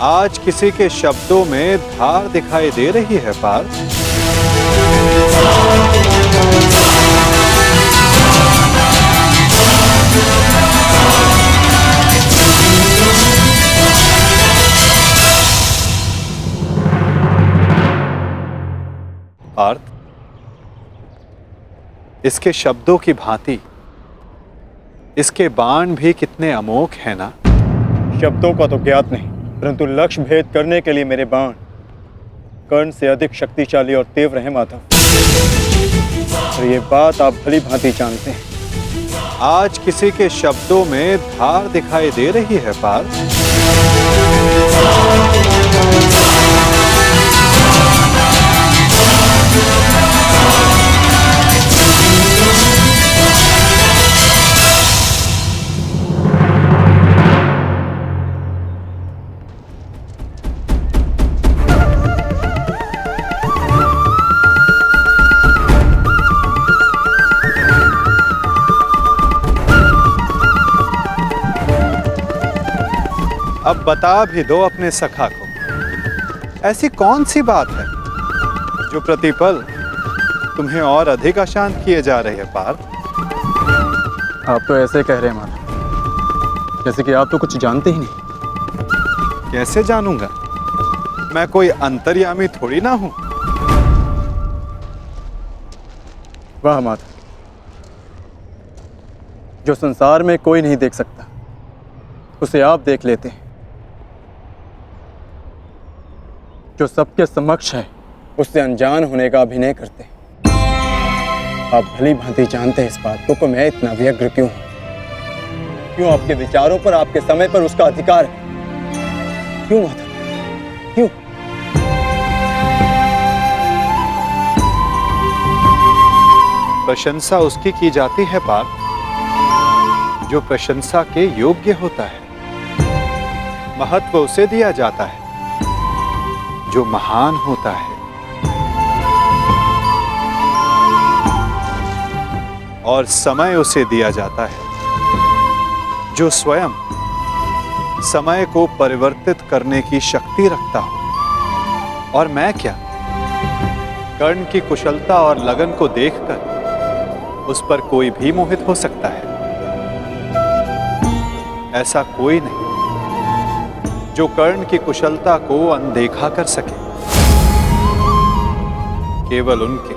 आज किसी के शब्दों में धार दिखाई दे रही है पार्थ। पार्थ, इसके शब्दों की भांति इसके बाण भी कितने अमोघ हैं ना। शब्दों का तो ज्ञात नहीं, परंतु लक्ष्य भेद करने के लिए मेरे बाण कर्ण से अधिक शक्तिशाली और तीव्र हैं माधव। और ये बात आप भली भांति जानते हैं। आज किसी के शब्दों में धार दिखाई दे रही है पार्थ। अब बता भी दो अपने सखा को, ऐसी कौन सी बात है जो प्रतिपल तुम्हें और अधिक अशांत किए जा रहे हैं पार्थ। आप तो ऐसे कह रहे हैं माधव, जैसे कि आप तो कुछ जानते ही नहीं। कैसे जानूंगा, मैं कोई अंतर्यामी थोड़ी ना हूं। वाह माधव, जो संसार में कोई नहीं देख सकता उसे आप देख लेते हैं। जो सबके समक्ष है उससे अनजान होने का अभिनय करते हैं। आप भली भांति जानते हैं इस बात को मैं इतना व्यग्र क्यों हूं। क्यों आपके विचारों पर, आपके समय पर उसका अधिकार है। क्यों माधव, क्यों? प्रशंसा उसकी की जाती है पार्थ जो प्रशंसा के योग्य होता है। महत्व उसे दिया जाता है जो महान होता है। और समय उसे दिया जाता है जो स्वयं समय को परिवर्तित करने की शक्ति रखता हो। और मैं क्या, कर्ण की कुशलता और लगन को देखकर उस पर कोई भी मोहित हो सकता है। ऐसा कोई नहीं जो कर्ण की कुशलता को अनदेखा कर सके। केवल उनके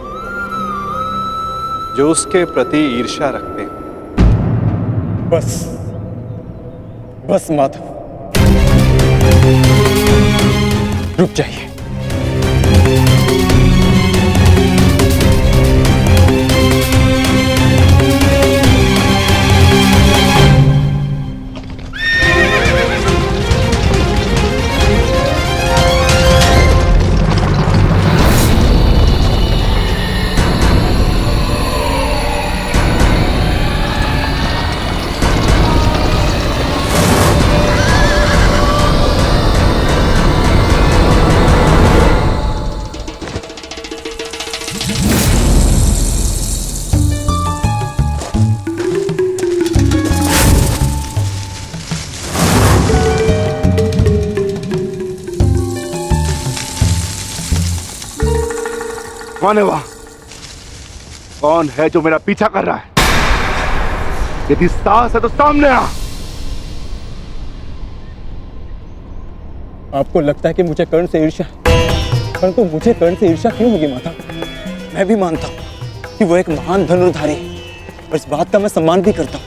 जो उसके प्रति ईर्ष्या रखते हैं। बस बस माधव, रुक जाइए। कौन है वहां? कौन है जो मेरा पीछा कर रहा है? यदि साहस है तो सामने आ। आपको लगता है कि मुझे कर्ण से ईर्ष्या है, परंतु मुझे कर्ण से ईर्ष्या क्यों होगी माता? मैं भी मानता हूँ कि वो एक महान धनुर्धारी है और इस बात का मैं सम्मान भी करता हूँ,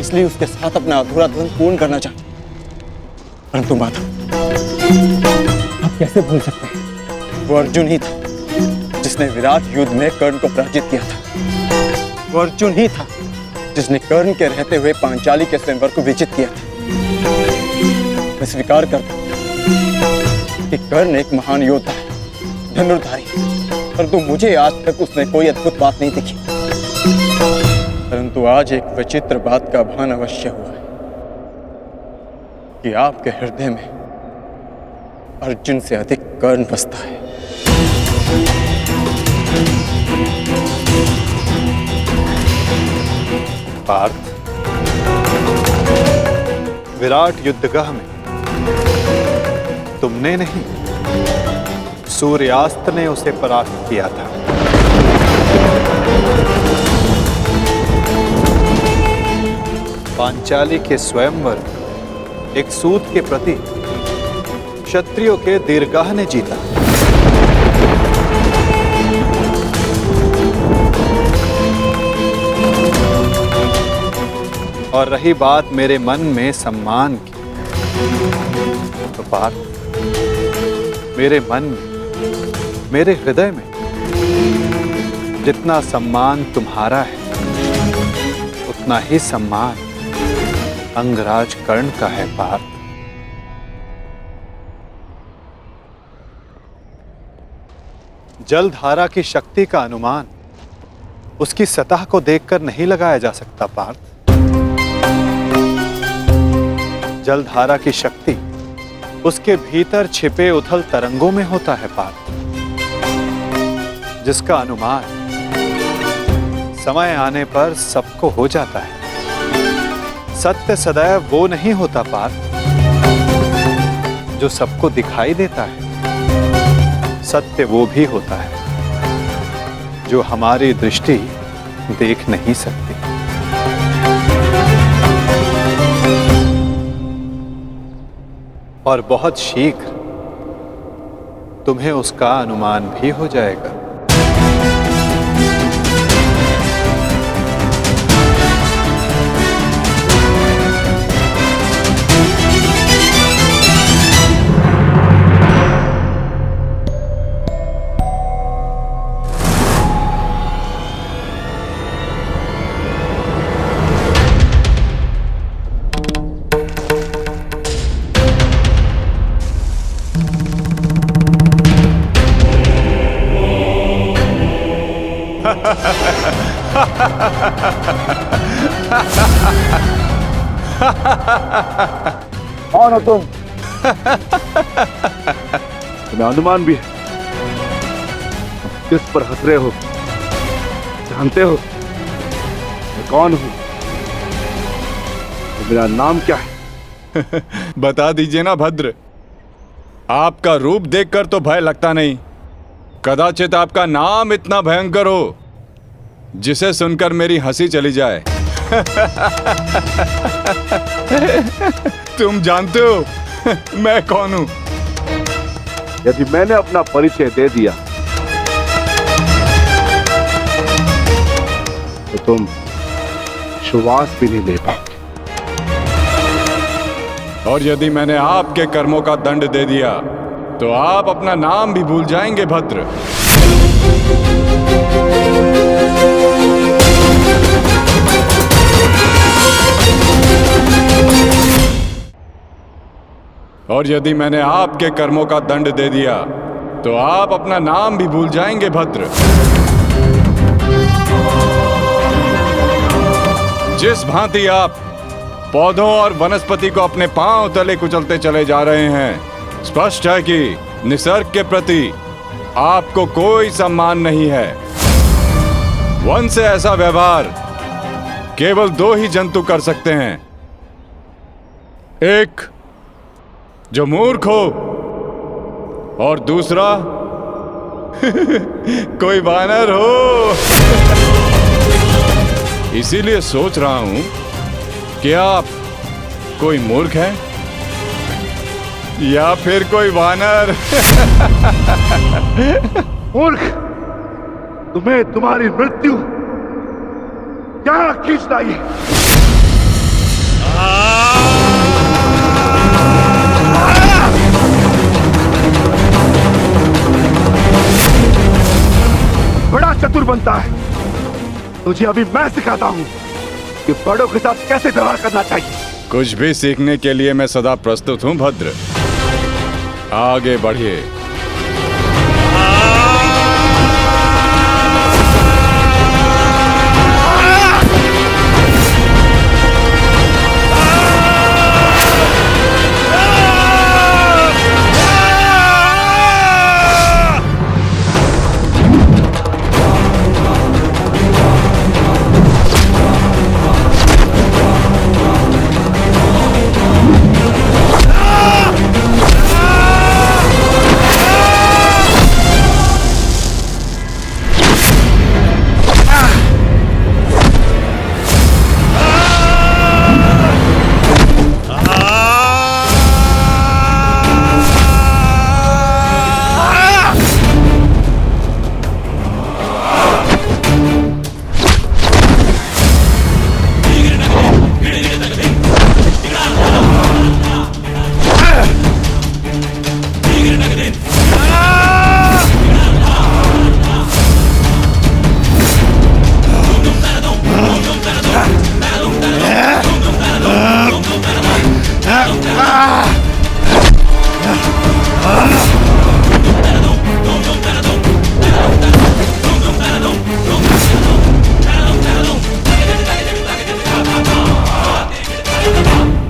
इसलिए उसके साथ अपना अधूरा द्वंद्व पूर्ण करना चाहता हूँ। परंतु माता, आप कैसे भूल सकते हैं वो अर्जुन ही था जिसने विराट युद्ध में कर्ण को पराजित किया था। वो अर्जुन ही था जिसने कर्ण के रहते हुए पांचाली के स्वयंवर को विजित किया था। मैं स्वीकार करता हूं कि कर्ण एक महान योद्धा है, धनुर्धारी, परंतु मुझे आज तक उसमें कोई अद्भुत बात नहीं दिखी। परंतु आज एक विचित्र बात का भान अवश्य हुआ है कि आपके हृदय में अर्जुन से अधिक कर्ण बसता है। पार्थ, विराट युद्धगाह में तुमने नहीं, सूर्यास्त ने उसे परास्त किया था। पांचाली के स्वयंवर एक सूत के प्रति क्षत्रियों के दीर्घाह ने जीता। और रही बात मेरे मन में सम्मान की, तो पार्थ, मेरे मन में, मेरे हृदय में जितना सम्मान तुम्हारा है, उतना ही सम्मान अंगराज कर्ण का है। पार्थ, जलधारा की शक्ति का अनुमान उसकी सतह को देखकर नहीं लगाया जा सकता। पार्थ, जलधारा की शक्ति उसके भीतर छिपे उथल तरंगों में होता है। पार्थ, जिसका अनुमान समय आने पर सबको हो जाता है। सत्य सदैव वो नहीं होता पार्थ जो सबको दिखाई देता है। सत्य वो भी होता है जो हमारी दृष्टि देख नहीं सकती। और बहुत शीघ्र तुम्हें उसका अनुमान भी हो जाएगा। कौन हो तुम? तुम्हें अनुमान भी है? किस पर हंस रहे हो? जानते हो मैं कौन हूं? तो मेरा नाम क्या है? बता दीजिए ना भद्र। आपका रूप देखकर तो भय लगता नहीं, कदाचित आपका नाम इतना भयंकर हो जिसे सुनकर मेरी हंसी चली जाए। तुम जानते हो मैं कौन हूं? यदि मैंने अपना परिचय दे दिया तो तुम श्वास भी नहीं ले पाओगे। और यदि मैंने आपके कर्मों का दंड दे दिया तो आप अपना नाम भी भूल जाएंगे भद्र। और यदि मैंने आपके कर्मों का दंड दे दिया तो आप अपना नाम भी भूल जाएंगे भद्र। जिस भांति आप पौधों और वनस्पति को अपने पांव तले कुचलते चले जा रहे हैं, स्पष्ट है कि निसर्ग के प्रति आपको कोई सम्मान नहीं है। वन से ऐसा व्यवहार केवल दो ही जंतु कर सकते हैं, एक जो मूर्ख हो और दूसरा कोई वानर हो। इसीलिए सोच रहा हूं कि आप कोई मूर्ख है या फिर कोई वानर। मूर्ख, तुम्हें तुम्हारी मृत्यु क्या खींच लाई। बड़ा चतुर बनता है, तुझे अभी मैं सिखाता हूं कि बड़ों के साथ कैसे व्यवहार करना चाहिए। कुछ भी सीखने के लिए मैं सदा प्रस्तुत हूं भद्र, आगे बढ़िए।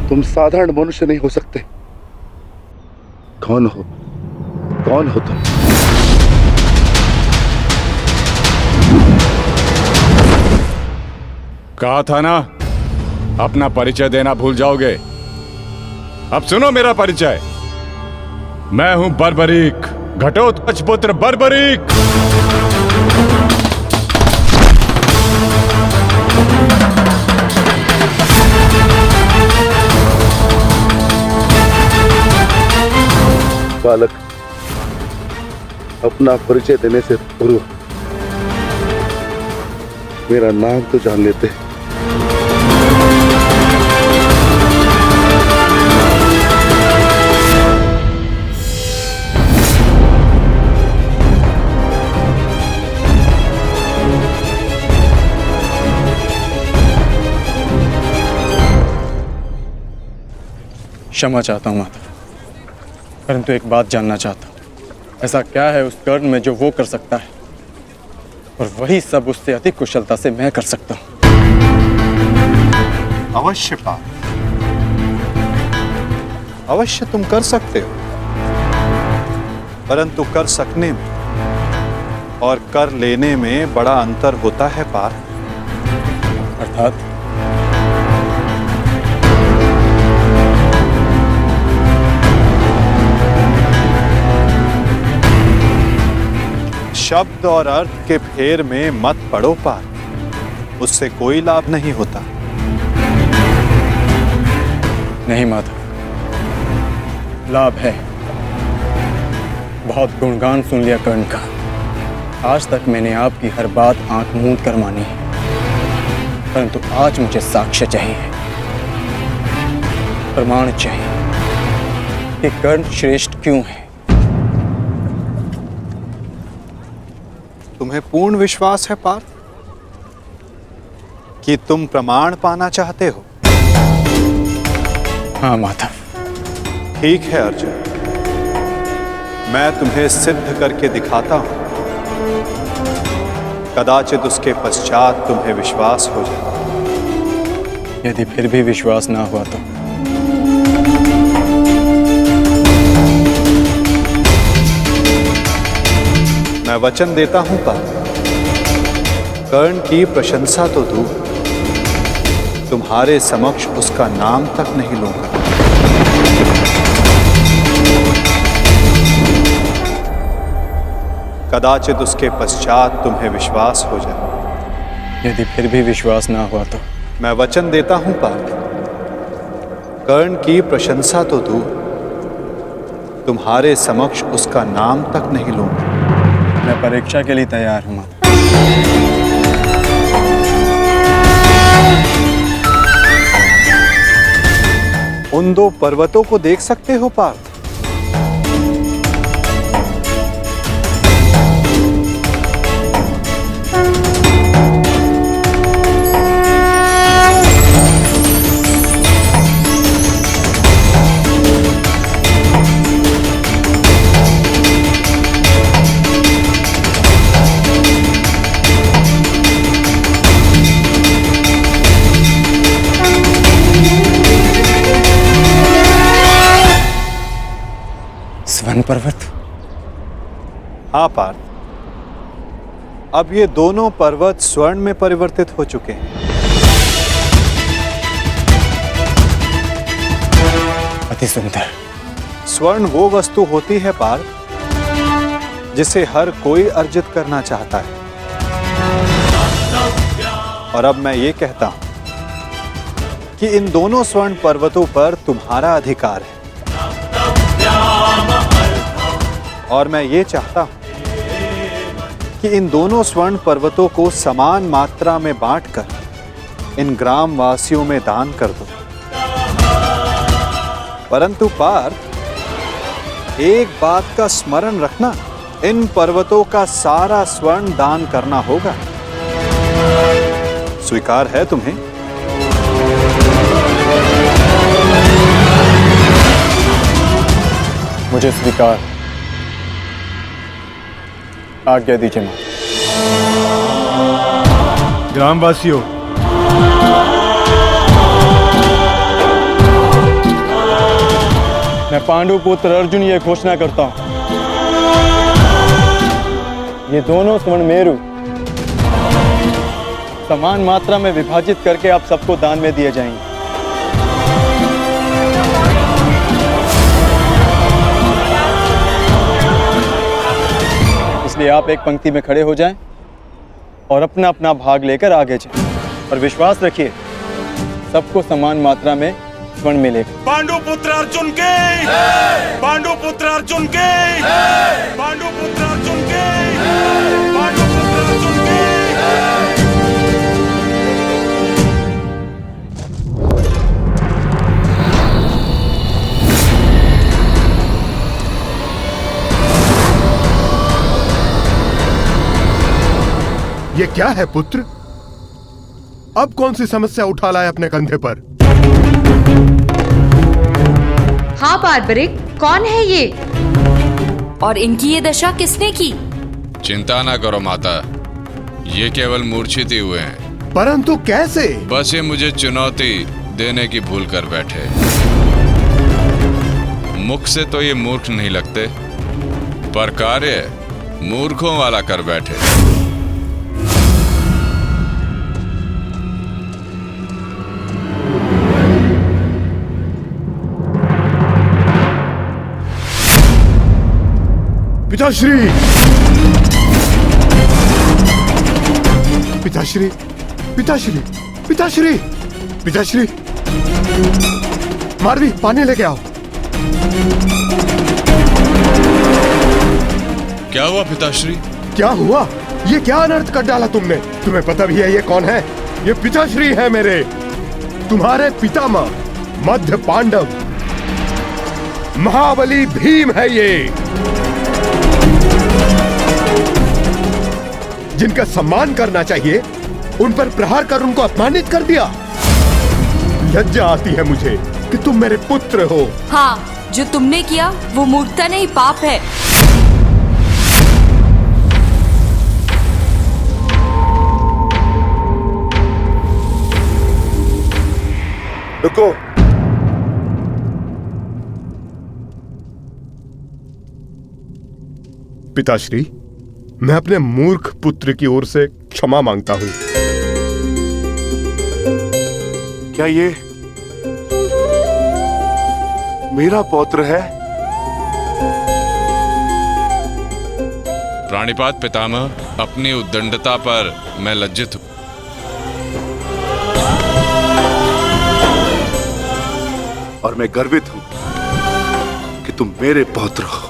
तुम साधारण मनुष्य नहीं हो सकते। कौन हो? कौन हो तुम? कहा था ना, अपना परिचय देना भूल जाओगे। अब सुनो मेरा परिचय। मैं हूं बर्बरीक, घटोत्कच पुत्र बर्बरीक। बालक, अपना परिचय देने से पूर्व मेरा नाम तो जान लेते। क्षमा चाहता हूं माता, परंतु एक बात जानना चाहता हूं। ऐसा क्या है उस कर्ण में जो वो कर सकता है और वही सब उससे अधिक कुशलता से मैं कर सकता हूं? अवश्य पार्थ, अवश्य तुम कर सकते हो, परंतु कर सकने में और कर लेने में बड़ा अंतर होता है पार्थ। अर्थात? शब्द और अर्थ के फेर में मत पड़ो पार्थ, उससे कोई लाभ नहीं होता। नहीं माता, लाभ है। बहुत गुणगान सुन लिया कर्ण का। आज तक मैंने आपकी हर बात आंख मूंद कर मानी है, परंतु आज मुझे साक्ष्य चाहिए, प्रमाण चाहिए कि कर्ण श्रेष्ठ क्यों है। तुम्हें पूर्ण विश्वास है पार्थ कि तुम प्रमाण पाना चाहते हो? हाँ माता। ठीक है अर्जुन, मैं तुम्हें सिद्ध करके दिखाता हूं। कदाचित उसके पश्चात तुम्हें विश्वास हो जाए। यदि फिर भी विश्वास ना हुआ तो? मैं वचन देता हूं पार्थ, कर्ण की प्रशंसा तो दूर, तुम्हारे समक्ष उसका नाम तक नहीं लूंगा। कदाचित उसके पश्चात तुम्हें विश्वास हो जाए। यदि फिर भी विश्वास ना हुआ तो मैं वचन देता हूं पार्थ, कर्ण की प्रशंसा तो दूर, तुम्हारे समक्ष उसका नाम तक नहीं लूंगा। मैं परीक्षा के लिए तैयार हूं। उन दो पर्वतों को देख सकते हो पार्थ? स्वर्ण पर्वत? हाँ पार्थ, अब ये दोनों पर्वत स्वर्ण में परिवर्तित हो चुके हैं। अति सुंदर। स्वर्ण वो वस्तु होती है पार्थ जिसे हर कोई अर्जित करना चाहता है। और अब मैं ये कहता हूं कि इन दोनों स्वर्ण पर्वतों पर तुम्हारा अधिकार है। और मैं ये चाहता हूं कि इन दोनों स्वर्ण पर्वतों को समान मात्रा में बांटकर इन ग्राम वासियों में दान कर दो। परंतु पार्थ, एक बात का स्मरण रखना, इन पर्वतों का सारा स्वर्ण दान करना होगा। स्वीकार है तुम्हें? मुझे स्वीकार। आज्ञा दीजिए मां। ग्रामवासियों, मैं पांडु पुत्र अर्जुन ये घोषणा करता हूं, ये दोनों स्वर्ण मेरु समान मात्रा में विभाजित करके आप सबको दान में दिए जाएंगे। इसलिए आप एक पंक्ति में खड़े हो जाएं और अपना अपना भाग लेकर आगे जाएं। और विश्वास रखिए, सबको समान मात्रा में स्वर्ण मिलेगा। पांडु पुत्र अर्जुन के, पांडु पुत्र अर्जुन के, पांडु पुत्र अर्जुन के, पांडु पुत्र अर्जुन के। ये क्या है पुत्र? अब कौन सी समस्या उठा लाए अपने कंधे पर? हाँ बार्बरिक, कौन है ये? और इनकी ये दशा किसने की? चिंता ना करो माता, ये केवल मूर्छित ही हुए हैं। परंतु कैसे? बस ये मुझे चुनौती देने की भूल कर बैठे। मुख से तो ये मूर्ख नहीं लगते, पर कार्य मूर्खों वाला कर बैठे। पिताश्री, पिताश्री, पिताश्री, पिताश्री, पिताश्री, मारवी, पानी लेके आओ। क्या हुआ पिताश्री? क्या हुआ? ये क्या अनर्थ कर डाला तुमने? तुम्हें पता भी है ये कौन है? ये पिताश्री है मेरे, तुम्हारे पितामह मध्य पांडव महाबली भीम है ये, जिनका सम्मान करना चाहिए उन पर प्रहार कर उनको अपमानित कर दिया। लज्जा आती है मुझे कि तुम मेरे पुत्र हो। हाँ, जो तुमने किया वो मूर्खता नहीं, पाप है। रुको, पिताश्री, मैं अपने मूर्ख पुत्र की ओर से क्षमा मांगता हूं। क्या ये मेरा पौत्र है? पाणिपात पितामह, अपनी उद्दंडता पर मैं लज्जित हूं। और मैं गर्वित हूं कि तुम मेरे पौत्र हो।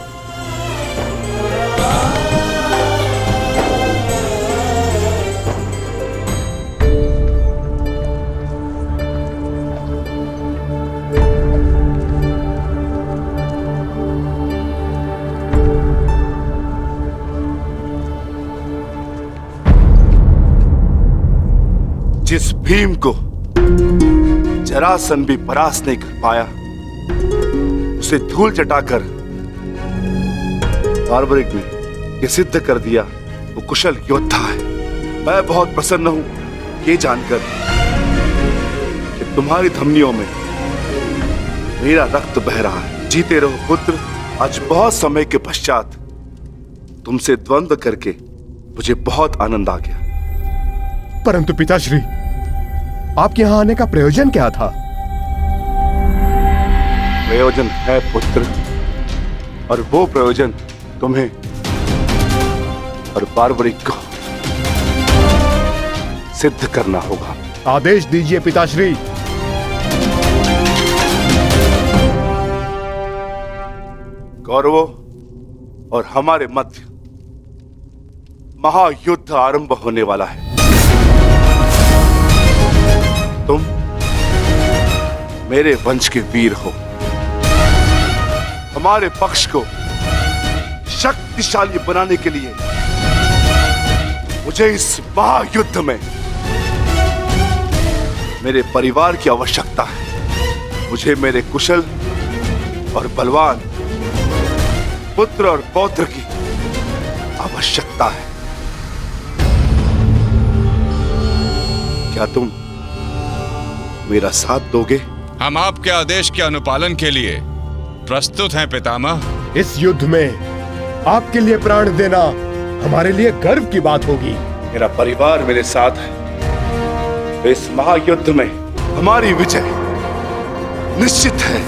जिस भीम को जरासंध भी परास्त नहीं कर पाया, उसे धूल चटाकर बार्बरिक ने यह सिद्ध कर दिया वो कुशल योद्धा है। मैं बहुत प्रसन्न हूं ये जानकर कि तुम्हारी धमनियों में मेरा रक्त बह रहा है। जीते रहो पुत्र। आज बहुत समय के पश्चात तुमसे द्वंद्व करके मुझे बहुत आनंद आ गया। परंतु पिताश्री, आपके यहां आने का प्रयोजन क्या था? प्रयोजन है पुत्र, और वो प्रयोजन तुम्हें और बार्बरिक को सिद्ध करना होगा। आदेश दीजिए पिताश्री। कौरवों और हमारे मध्य महायुद्ध आरंभ होने वाला है। तुम मेरे वंश के वीर हो। हमारे पक्ष को शक्तिशाली बनाने के लिए मुझे इस महायुद्ध में मेरे परिवार की आवश्यकता है। मुझे मेरे कुशल और बलवान पुत्र और पौत्र की आवश्यकता है। क्या तुम मेरा साथ दोगे? हम आपके आदेश के अनुपालन के लिए प्रस्तुत हैं पितामह। इस युद्ध में आपके लिए प्राण देना हमारे लिए गर्व की बात होगी। मेरा परिवार मेरे साथ है तो इस महायुद्ध में हमारी विजय निश्चित है।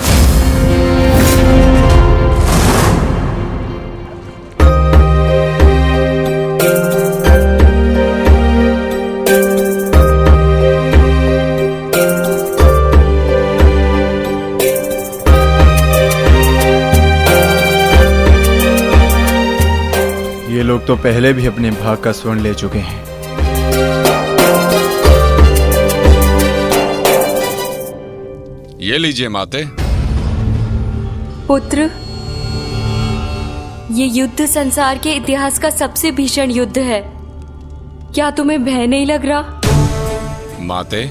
ये लोग तो पहले भी अपने भाग का स्वर्ण ले चुके हैं। ये लीजिए माते। पुत्र, ये युद्ध संसार के इतिहास का सबसे भीषण युद्ध है। क्या तुम्हें भय नहीं लग रहा? माते,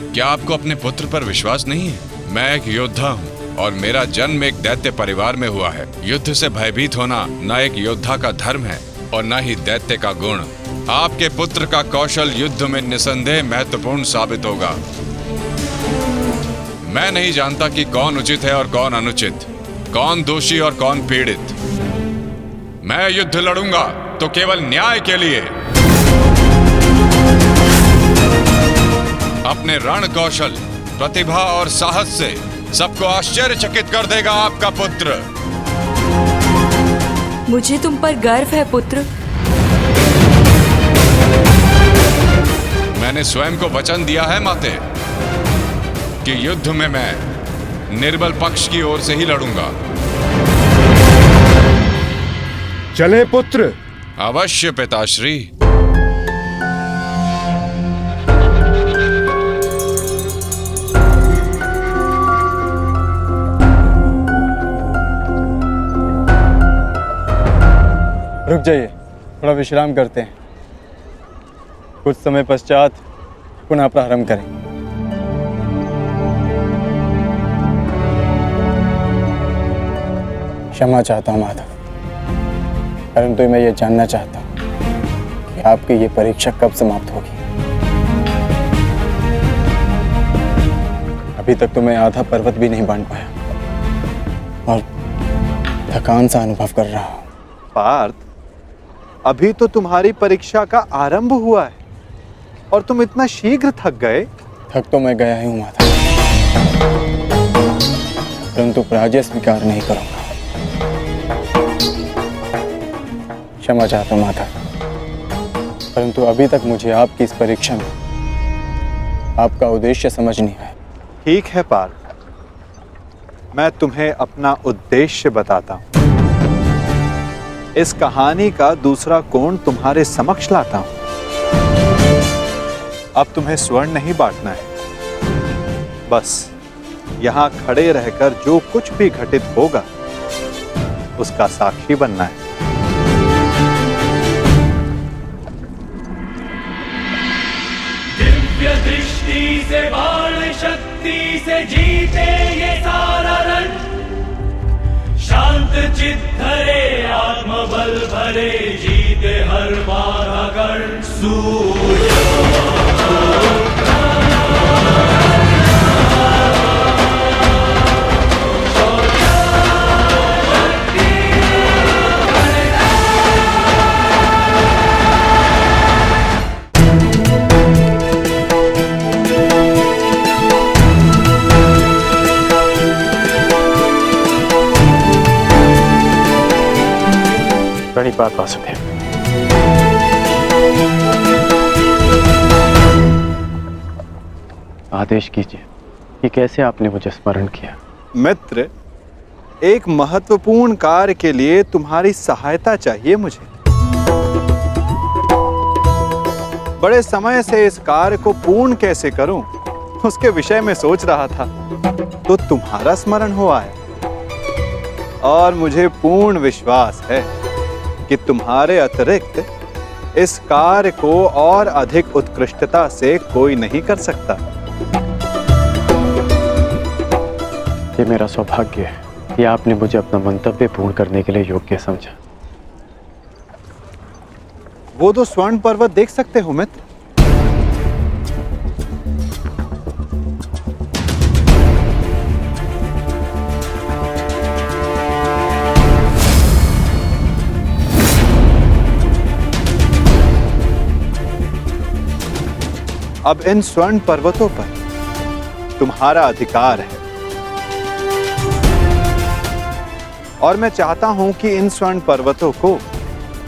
क्या आपको अपने पुत्र पर विश्वास नहीं है? मैं एक योद्धा हूँ और मेरा जन्म एक दैत्य परिवार में हुआ है। युद्ध से भयभीत होना न एक योद्धा का धर्म है और न ही दैत्य का गुण। आपके पुत्र का कौशल युद्ध में निसंदेह महत्वपूर्ण साबित होगा। मैं नहीं जानता कि कौन उचित है और कौन अनुचित, कौन दोषी और कौन पीड़ित। मैं युद्ध लड़ूंगा तो केवल न्याय के लिए। अपने रण कौशल, प्रतिभा और साहस से सबको आश्चर्यचकित कर देगा आपका पुत्र। मुझे तुम पर गर्व है पुत्र। मैंने स्वयं को वचन दिया है माते कि युद्ध में मैं निर्बल पक्ष की ओर से ही लड़ूंगा। चले पुत्र। अवश्य पिताश्री। रुक जाइए, थोड़ा विश्राम करते हैं। कुछ समय पश्चात पुनः प्रारंभ करेंगे। क्षमा चाहता हूँ माधव, परंतु मैं ये जानना चाहता हूँ कि आपकी ये परीक्षा कब समाप्त होगी। अभी तक तो मैं आधा पर्वत भी नहीं बांध पाया और थकान सा अनुभव कर रहा हूँ। पार्थ, अभी तो तुम्हारी परीक्षा का आरंभ हुआ है और तुम इतना शीघ्र थक गए। थक तो मैं गया ही हूँ माता, परंतु पराजय स्वीकार नहीं करूंगा। क्षमा चाहता हूँ माता, परंतु अभी तक मुझे आपकी इस परीक्षा में आपका उद्देश्य समझ नहीं आया। ठीक है पार्थ, मैं तुम्हें अपना उद्देश्य बताता हूं। इस कहानी का दूसरा कोण तुम्हारे समक्ष लाता हूं। अब तुम्हें स्वर्ण नहीं बांटना है, बस यहां खड़े रहकर जो कुछ भी घटित होगा उसका साक्षी बनना है। दिव्य दृष्टि से बाण शक्ति से जीते ये सारा रण, शांत चित्त धरे आत्मबल भरे जीते हर बाधा गण। सूर्य प्रणिपात वासुदेव। आदेश कीजिए कि कैसे आपने मुझे स्मरण किया। मित्र, एक महत्वपूर्ण कार्य के लिए तुम्हारी सहायता चाहिए मुझे। बड़े समय से इस कार्य को पूर्ण कैसे करूं, उसके विषय में सोच रहा था, तो तुम्हारा स्मरण हुआ है। और मुझे पूर्ण विश्वास है कि तुम्हारे अतिरिक्त इस कार्य को और अधिक उत्कृष्टता से कोई नहीं कर सकता। ये मेरा सौभाग्य है कि आपने मुझे अपना मंतव्य पूर्ण करने के लिए योग्य समझा। वो तो स्वर्ण पर्वत देख सकते हो मित्र। अब इन स्वर्ण पर्वतों पर तुम्हारा अधिकार है, और मैं चाहता हूं कि इन स्वर्ण पर्वतों को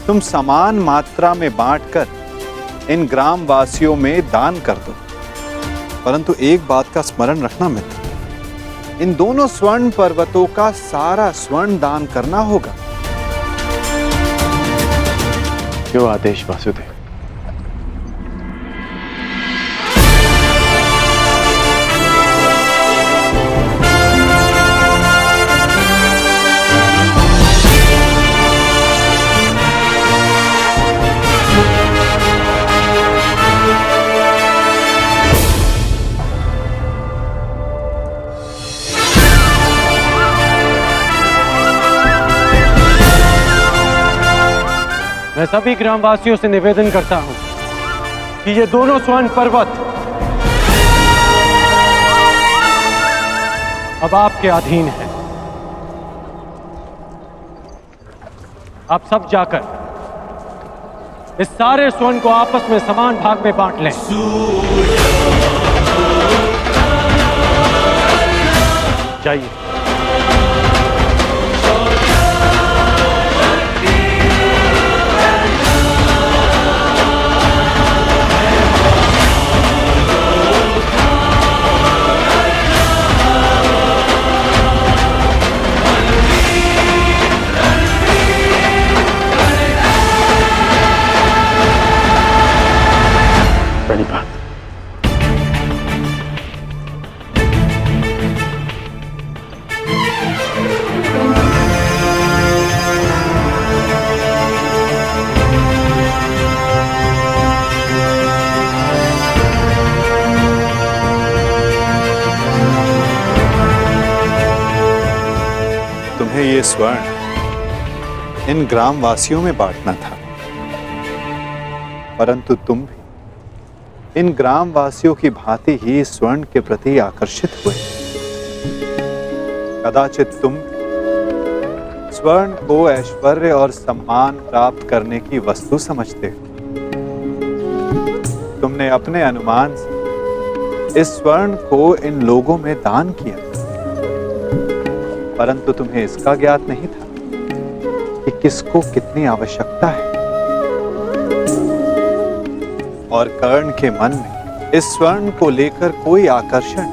तुम समान मात्रा में बांटकर इन ग्राम वासियों में दान कर दो। परंतु एक बात का स्मरण रखना मित्र, इन दोनों स्वर्ण पर्वतों का सारा स्वर्ण दान करना होगा। जो आदेश वासुदेव। मैं सभी ग्रामवासियों से निवेदन करता हूं कि ये दोनों स्वर्ण पर्वत अब आपके अधीन है। आप सब जाकर इस सारे स्वर्ण को आपस में समान भाग में बांट लें। जाइए। प्रणिपात। तुम्हें ये स्वर्ण इन ग्राम वासियों में बांटना था, परंतु तुम भी इन ग्राम वासियों की भांति ही स्वर्ण के प्रति आकर्षित हुए। कदाचित तुम स्वर्ण को ऐश्वर्य और सम्मान प्राप्त करने की वस्तु समझते हो। तुमने अपने अनुमान से इस स्वर्ण को इन लोगों में दान किया, परंतु तुम्हें इसका ज्ञात नहीं था कि किसको कितनी आवश्यकता है। और कर्ण के मन में इस स्वर्ण को लेकर कोई आकर्षण,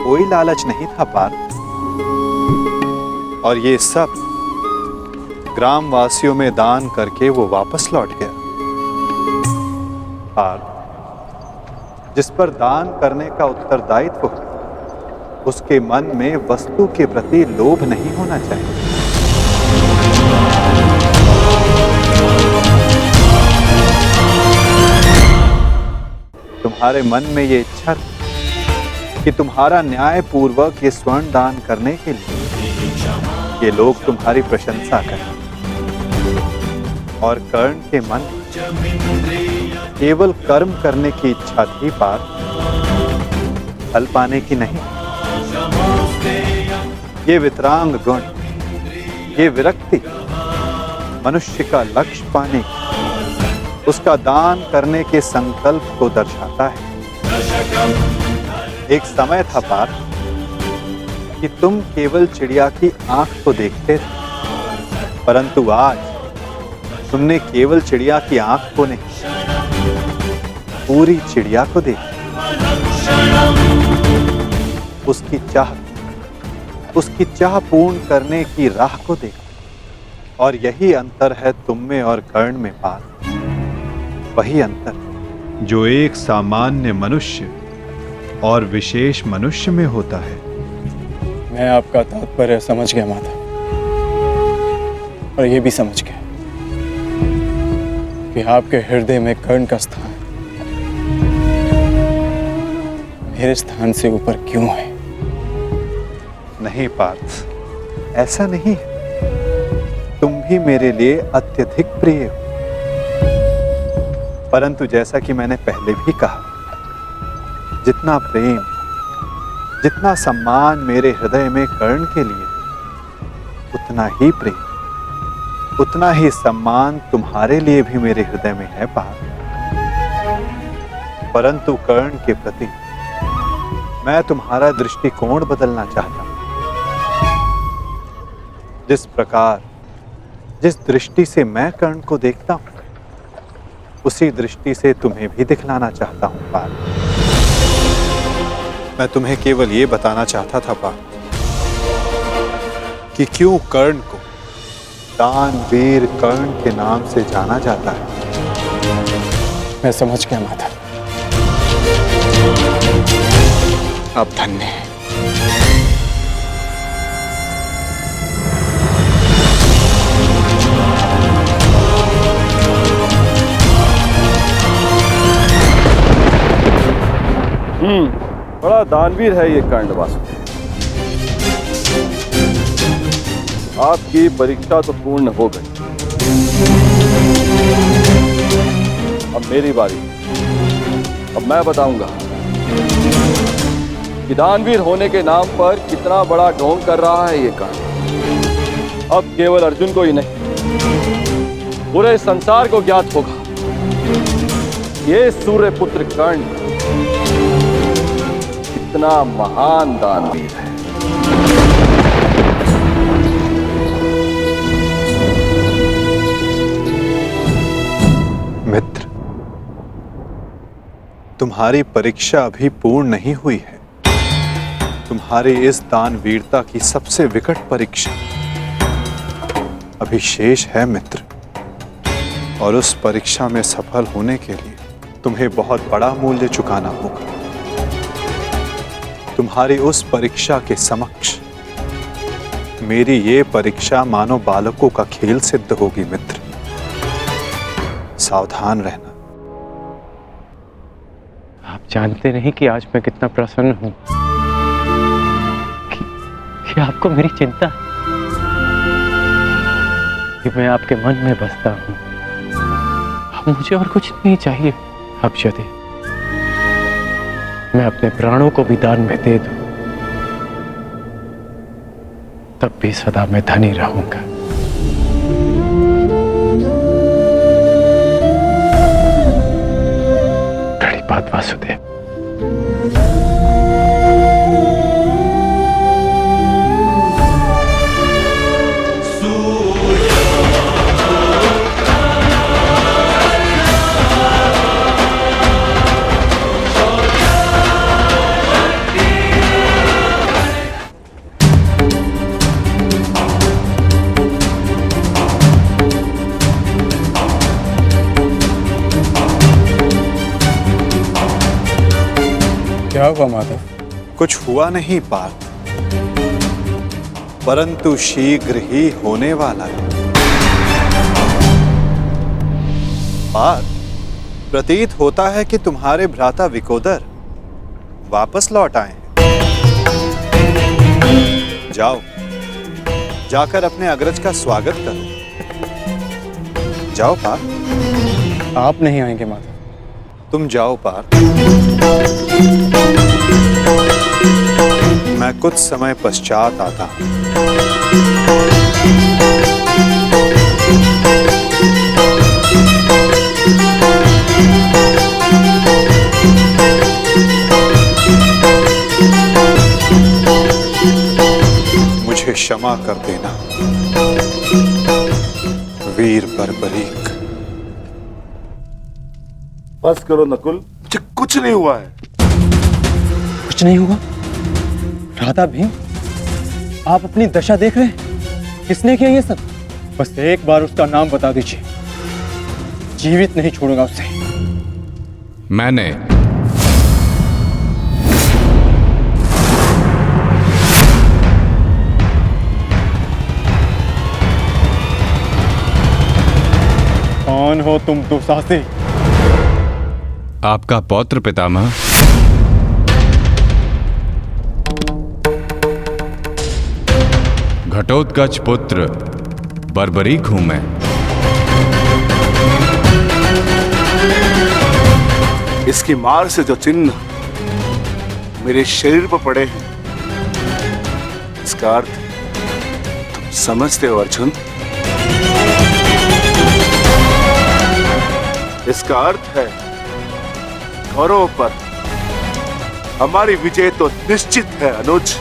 कोई लालच नहीं था पार्थ। और ये सब ग्रामवासियों में दान करके वो वापस लौट गया। पार्थ, जिस पर दान करने का उत्तरदायित्व हो, उसके मन में वस्तु के प्रति लोभ नहीं होना चाहिए। तुम्हारे मन में ये इच्छा थी कि तुम्हारा न्यायपूर्वक ये स्वर्ण दान करने के लिए ये लोग तुम्हारी प्रशंसा करें। और कर्ण के मन केवल कर्म करने की इच्छा थी पार्थ, फल पाने की नहीं। ये वितरांग गुण, ये विरक्ति मनुष्य का लक्ष्य पाने की, उसका दान करने के संकल्प को दर्शाता है। एक समय था पार्थ कि तुम केवल चिड़िया की आंख को देखते थे, परंतु आज तुमने केवल चिड़िया की आंख को नहीं, पूरी चिड़िया को देखा। उसकी चाह पूर्ण करने की राह को देखा। और यही अंतर है तुम में और कर्ण में पार्थ। वही अंतर जो एक सामान्य मनुष्य और विशेष मनुष्य में होता है। मैं आपका तात्पर्य समझ गया माता, और ये भी समझ गया कि आपके हृदय में कर्ण का स्थान मेरे स्थान से ऊपर क्यों है। नहीं पार्थ, ऐसा नहीं है। तुम भी मेरे लिए अत्यधिक प्रिय हो, परंतु जैसा कि मैंने पहले भी कहा, जितना प्रेम, जितना सम्मान मेरे हृदय में कर्ण के लिए, उतना ही प्रेम, उतना ही सम्मान तुम्हारे लिए भी मेरे हृदय में है पार्थ। परंतु कर्ण के प्रति मैं तुम्हारा दृष्टिकोण बदलना चाहता हूं। जिस प्रकार, जिस दृष्टि से मैं कर्ण को देखता हूं, उसी दृष्टि से तुम्हें भी दिखलाना चाहता हूं पार्थ। मैं तुम्हें केवल ये बताना चाहता था पार्थ कि क्यों कर्ण को दानवीर कर्ण के नाम से जाना जाता है। मैं समझ गया माता, आप धन्य हैं। बड़ा दानवीर है ये कर्ण वासुदेव। आपकी परीक्षा तो पूर्ण हो गई, अब मेरी बारी। अब मैं बताऊंगा कि दानवीर होने के नाम पर कितना बड़ा ढोंग कर रहा है ये कर्ण। अब केवल अर्जुन को ही नहीं, पूरे संसार को ज्ञात होगा ये सूर्यपुत्र कर्ण कितना महान दानवीर है। मित्र, तुम्हारी परीक्षा अभी पूर्ण नहीं हुई है। तुम्हारी इस दानवीरता की सबसे विकट परीक्षा अभी शेष है मित्र। और उस परीक्षा में सफल होने के लिए तुम्हें बहुत बड़ा मूल्य चुकाना होगा। तुम्हारी उस परीक्षा के समक्ष मेरी ये परीक्षा मानो बालकों का खेल सिद्ध होगी मित्र। सावधान रहना। आप जानते नहीं कि आज मैं कितना प्रसन्न हूं कि आपको मेरी चिंता है, कि मैं आपके मन में बसता हूं। अब मुझे और कुछ नहीं चाहिए। अब यदि मैं अपने प्राणों को भी दान में दे दूं, तब भी सदा मैं धनी रहूंगा। बड़ी बात वासुदेव। सूर्य हुआ माधव? कुछ हुआ नहीं पार्थ, परंतु शीघ्र ही होने वाला है। पार्थ, प्रतीत होता है कि तुम्हारे भ्राता विकोदर वापस लौट आए हैं। जाओ, जाकर अपने अग्रज का स्वागत करो। जाओ पार्थ। आप नहीं आएंगे माधव? तुम जाओ पार्थ, मैं कुछ समय पश्चात आता हूं। मुझे क्षमा कर देना वीर बर्बरीक। बस करो नकुल, मुझे कुछ नहीं हुआ है। कुछ नहीं हुआ? राधा भीम, आप अपनी दशा देख रहे हैं? किसने किया ये सब? बस एक बार उसका नाम बता दीजिए, जीवित नहीं छोड़ूंगा उसे। मैंने। कौन हो तुम दुशासी? आपका पौत्र पितामह। घटोत्कच पुत्र बर्बरीक हूं मैं। इसकी मार से जो चिन्ह मेरे शरीर पर पड़े हैं, इसका अर्थ तुम समझते हो अर्जुन? इसका अर्थ है कौरवों पर हमारी विजय तो निश्चित है अनुज।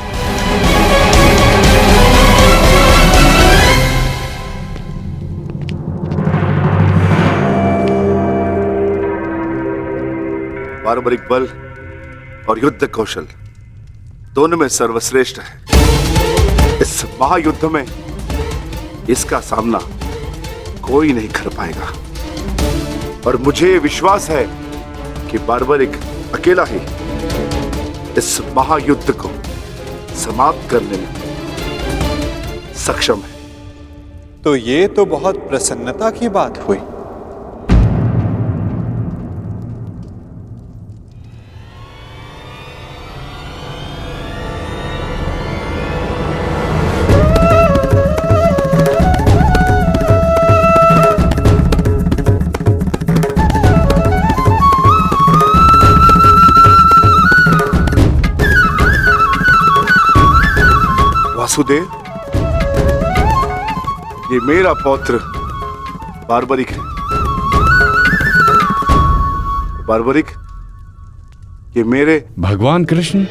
बार्बरिक बल और युद्ध कौशल दोनों में सर्वश्रेष्ठ है। इस महायुद्ध में इसका सामना कोई नहीं कर पाएगा और मुझे विश्वास है कि बार्बरिक अकेला ही इस महायुद्ध को समाप्त करने में सक्षम है। तो ये तो बहुत प्रसन्नता की बात हुई। वासुदेव, ये मेरा पौत्र बार्बरिक है। बार्बरिक, ये मेरे भगवान कृष्ण।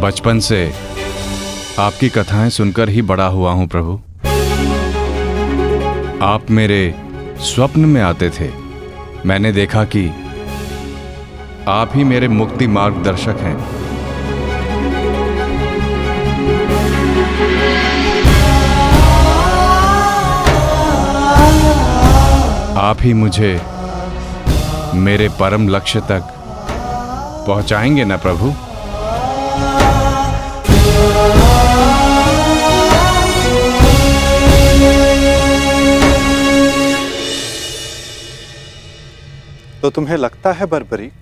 बचपन से आपकी कथाएं सुनकर ही बड़ा हुआ हूं प्रभु। आप मेरे स्वप्न में आते थे। मैंने देखा कि आप ही मेरे मुक्ति मार्गदर्शक हैं। आप ही मुझे मेरे परम लक्ष्य तक पहुंचाएंगे ना प्रभु? तो तुम्हें लगता है बर्बरीक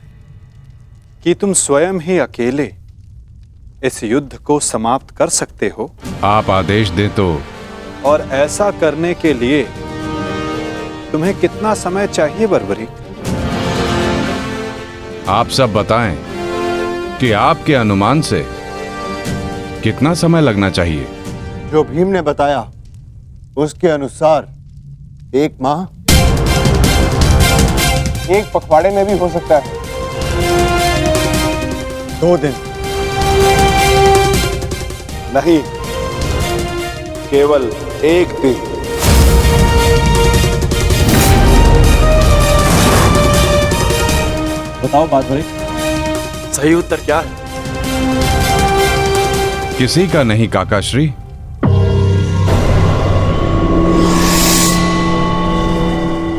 कि तुम स्वयं ही अकेले इस युद्ध को समाप्त कर सकते हो? आप आदेश दें तो। और ऐसा करने के लिए तुम्हें कितना समय चाहिए बर्बरीक? आप सब बताएं कि आपके अनुमान से कितना समय लगना चाहिए? जो भीम ने बताया उसके अनुसार 1 माह। 1 पखवाड़े में भी हो सकता है। 2 दिन। नहीं, केवल एक दिन। बताओ बात बड़ी। सही उत्तर क्या है? किसी का नहीं काकाश्री।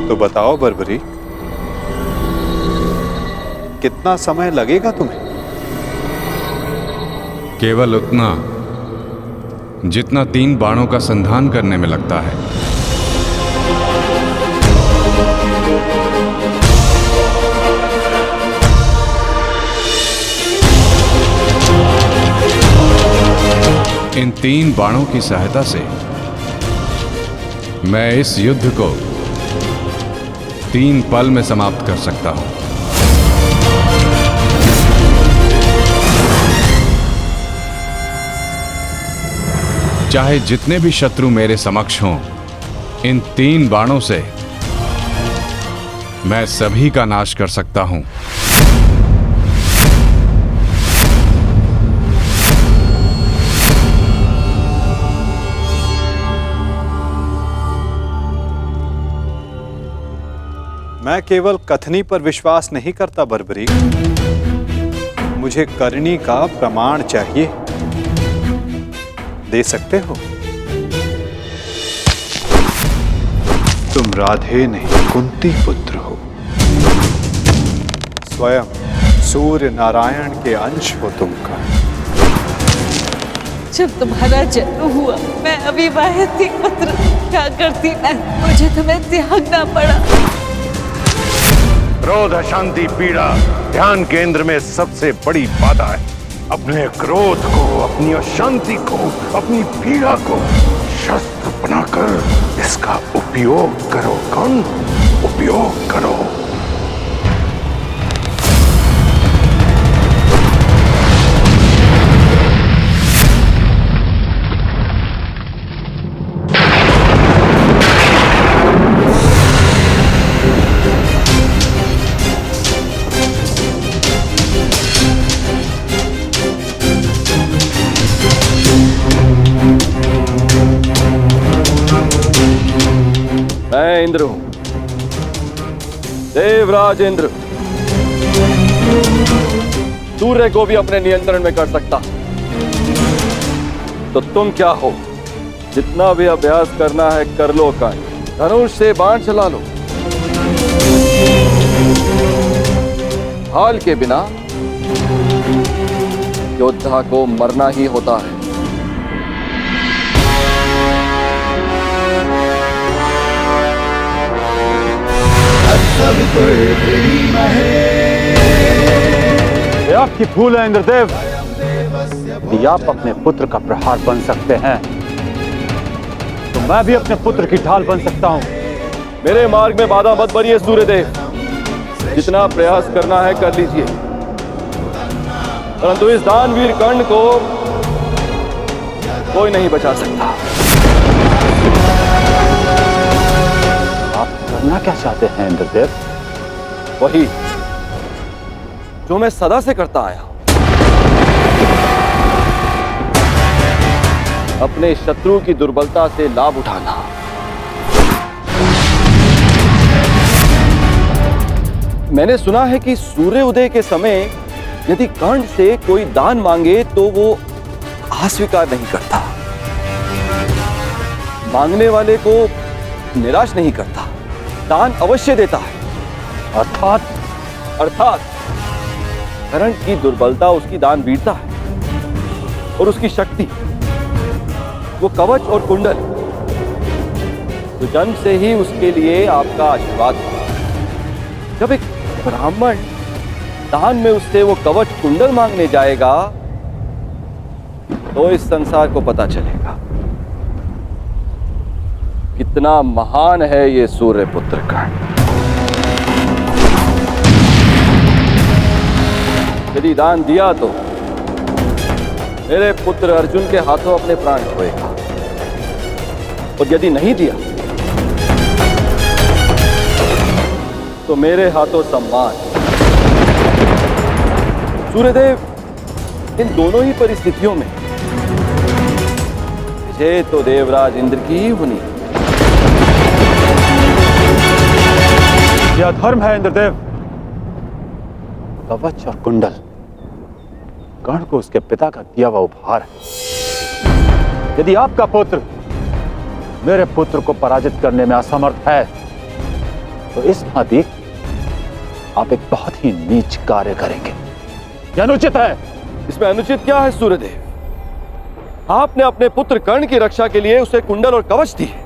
तो बताओ बर्बरी, कितना समय लगेगा तुम्हें? केवल उतना जितना 3 बाणों का संधान करने में लगता है। इन 3 बाणों की सहायता से मैं इस युद्ध को 3 पल में समाप्त कर सकता हूं। चाहे जितने भी शत्रु मेरे समक्ष हों, इन 3 बाणों से मैं सभी का नाश कर सकता हूं। मैं केवल कथनी पर विश्वास नहीं करता बर्बरी, मुझे करनी का प्रमाण चाहिए। दे सकते हो? तुम राधे नहीं कुंती पुत्र हो, स्वयं सूर्य नारायण के अंश हो तुमका। जब तुम्हारा जन्म हुआ मैं अविवाहित थी पुत्र, क्या करती मैं, मुझे तुम्हें त्यागना पड़ा। क्रोध, अशांति, पीड़ा ध्यान केंद्र में सबसे बड़ी बाधा है। अपने क्रोध को, अपनी अशांति को, अपनी पीड़ा को शस्त्र बनाकर इसका उपयोग करो। कौन? उपयोग करो। मैं इंद्र हूं, देवराज इंद्र। सूर्य को भी अपने नियंत्रण में कर सकता। तो तुम क्या हो? जितना भी अभ्यास करना है कर लो। धनुष से बाण चला लो। हाल के बिना योद्धा को मरना ही होता है। ये आपकी भूल है इंद्रदेव। यदि आप अपने पुत्र का प्रहार बन सकते हैं तो मैं भी अपने पुत्र की ढाल बन सकता हूं। मेरे मार्ग में बाधा मत बनिए सूर्यदेव। जितना प्रयास करना है कर लीजिए, परंतु इस दानवीर कर्ण को कोई नहीं बचा सकता। आप करना क्या चाहते हैं इंद्रदेव? वही जो मैं सदा से करता आया हूं, अपने शत्रु की दुर्बलता से लाभ उठाना। मैंने सुना है कि सूर्य उदय के समय यदि कर्ण से कोई दान मांगे तो वो अस्वीकार नहीं करता, मांगने वाले को निराश नहीं करता, दान अवश्य देता है। अर्थात कर्ण की दुर्बलता उसकी दान वीरता है और उसकी शक्ति वो कवच और कुंडल। तो जन्म से ही उसके लिए आपका आशीर्वाद है। जब एक ब्राह्मण दान में उससे वो कवच कुंडल मांगने जाएगा तो इस संसार को पता चलेगा कितना महान है ये सूर्य पुत्र कर्ण। यदि दान दिया तो मेरे पुत्र अर्जुन के हाथों अपने प्राण खोएगा, और यदि नहीं दिया तो मेरे हाथों सम्मान। सूर्यदेव, इन दोनों ही परिस्थितियों में मुझे तो देवराज इंद्र की ही होनी। यह धर्म है इंद्रदेव। कवच और कुंडल कर्ण को उसके पिता का दिया हुआ उपहार है। यदि आपका पुत्र मेरे पुत्र को पराजित करने में असमर्थ है तो इस भांति आप एक बहुत ही नीच कार्य करेंगे। यह अनुचित है। इसमें अनुचित क्या है सूर्यदेव? आपने अपने पुत्र कर्ण की रक्षा के लिए उसे कुंडल और कवच दी है।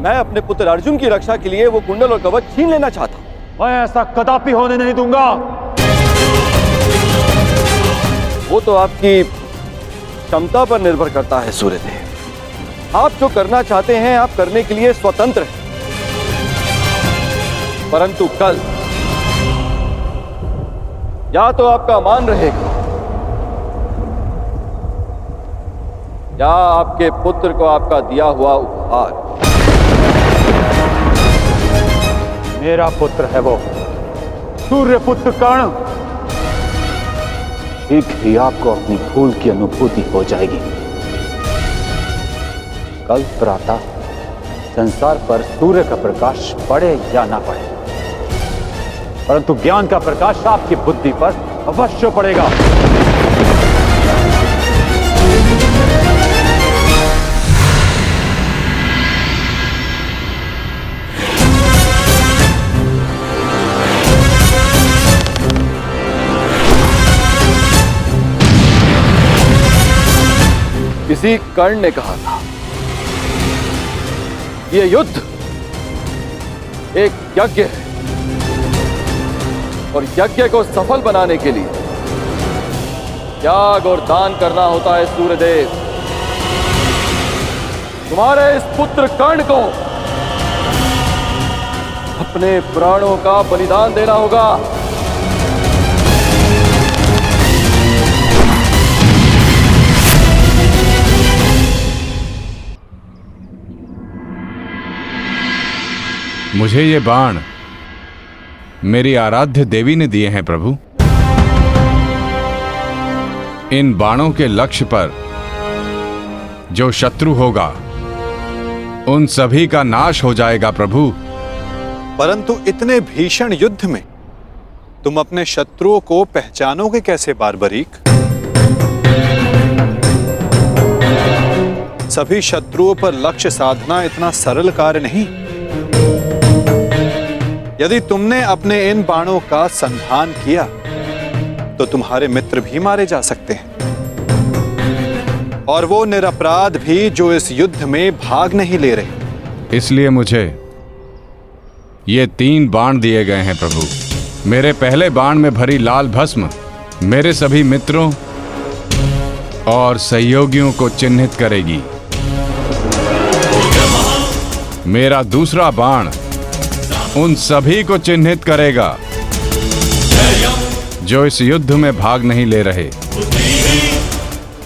मैं अपने पुत्र अर्जुन की रक्षा के लिए वो कुंडल और कवच छीन लेना चाहता हूं। मैं ऐसा कदापि होने नहीं दूंगा। वो तो आपकी क्षमता पर निर्भर करता है सूर्यदेव। आप जो करना चाहते हैं आप करने के लिए स्वतंत्र हैं। परंतु कल या तो आपका मान रहेगा या आपके पुत्र को आपका दिया हुआ उपहार। मेरा पुत्र है वो सूर्यपुत्र कर्ण। शीघ्र ही आपको अपनी भूल की अनुभूति हो जाएगी। कल प्रातः संसार पर सूर्य का प्रकाश पड़े या ना पड़े, परंतु ज्ञान का प्रकाश आपकी बुद्धि पर अवश्य पड़ेगा। किसी कर्ण ने कहा था यह युद्ध एक यज्ञ है और यज्ञ को सफल बनाने के लिए त्याग और दान करना होता है। सूर्यदेव, तुम्हारे इस पुत्र कर्ण को अपने प्राणों का बलिदान देना होगा। मुझे ये बाण मेरी आराध्य देवी ने दिए हैं प्रभु। इन बाणों के लक्ष्य पर जो शत्रु होगा उन सभी का नाश हो जाएगा प्रभु। परंतु इतने भीषण युद्ध में तुम अपने शत्रुओं को पहचानोगे कैसे बारबरीक? सभी शत्रुओं पर लक्ष्य साधना इतना सरल कार्य नहीं। यदि तुमने अपने इन बाणों का संधान किया तो तुम्हारे मित्र भी मारे जा सकते हैं, और वो निरपराध भी जो इस युद्ध में भाग नहीं ले रहे। इसलिए मुझे ये 3 बाण दिए गए हैं प्रभु। मेरे पहले बाण में भरी लाल भस्म मेरे सभी मित्रों और सहयोगियों को चिन्हित करेगी। मेरा दूसरा बाण उन सभी को चिन्हित करेगा जो इस युद्ध में भाग नहीं ले रहे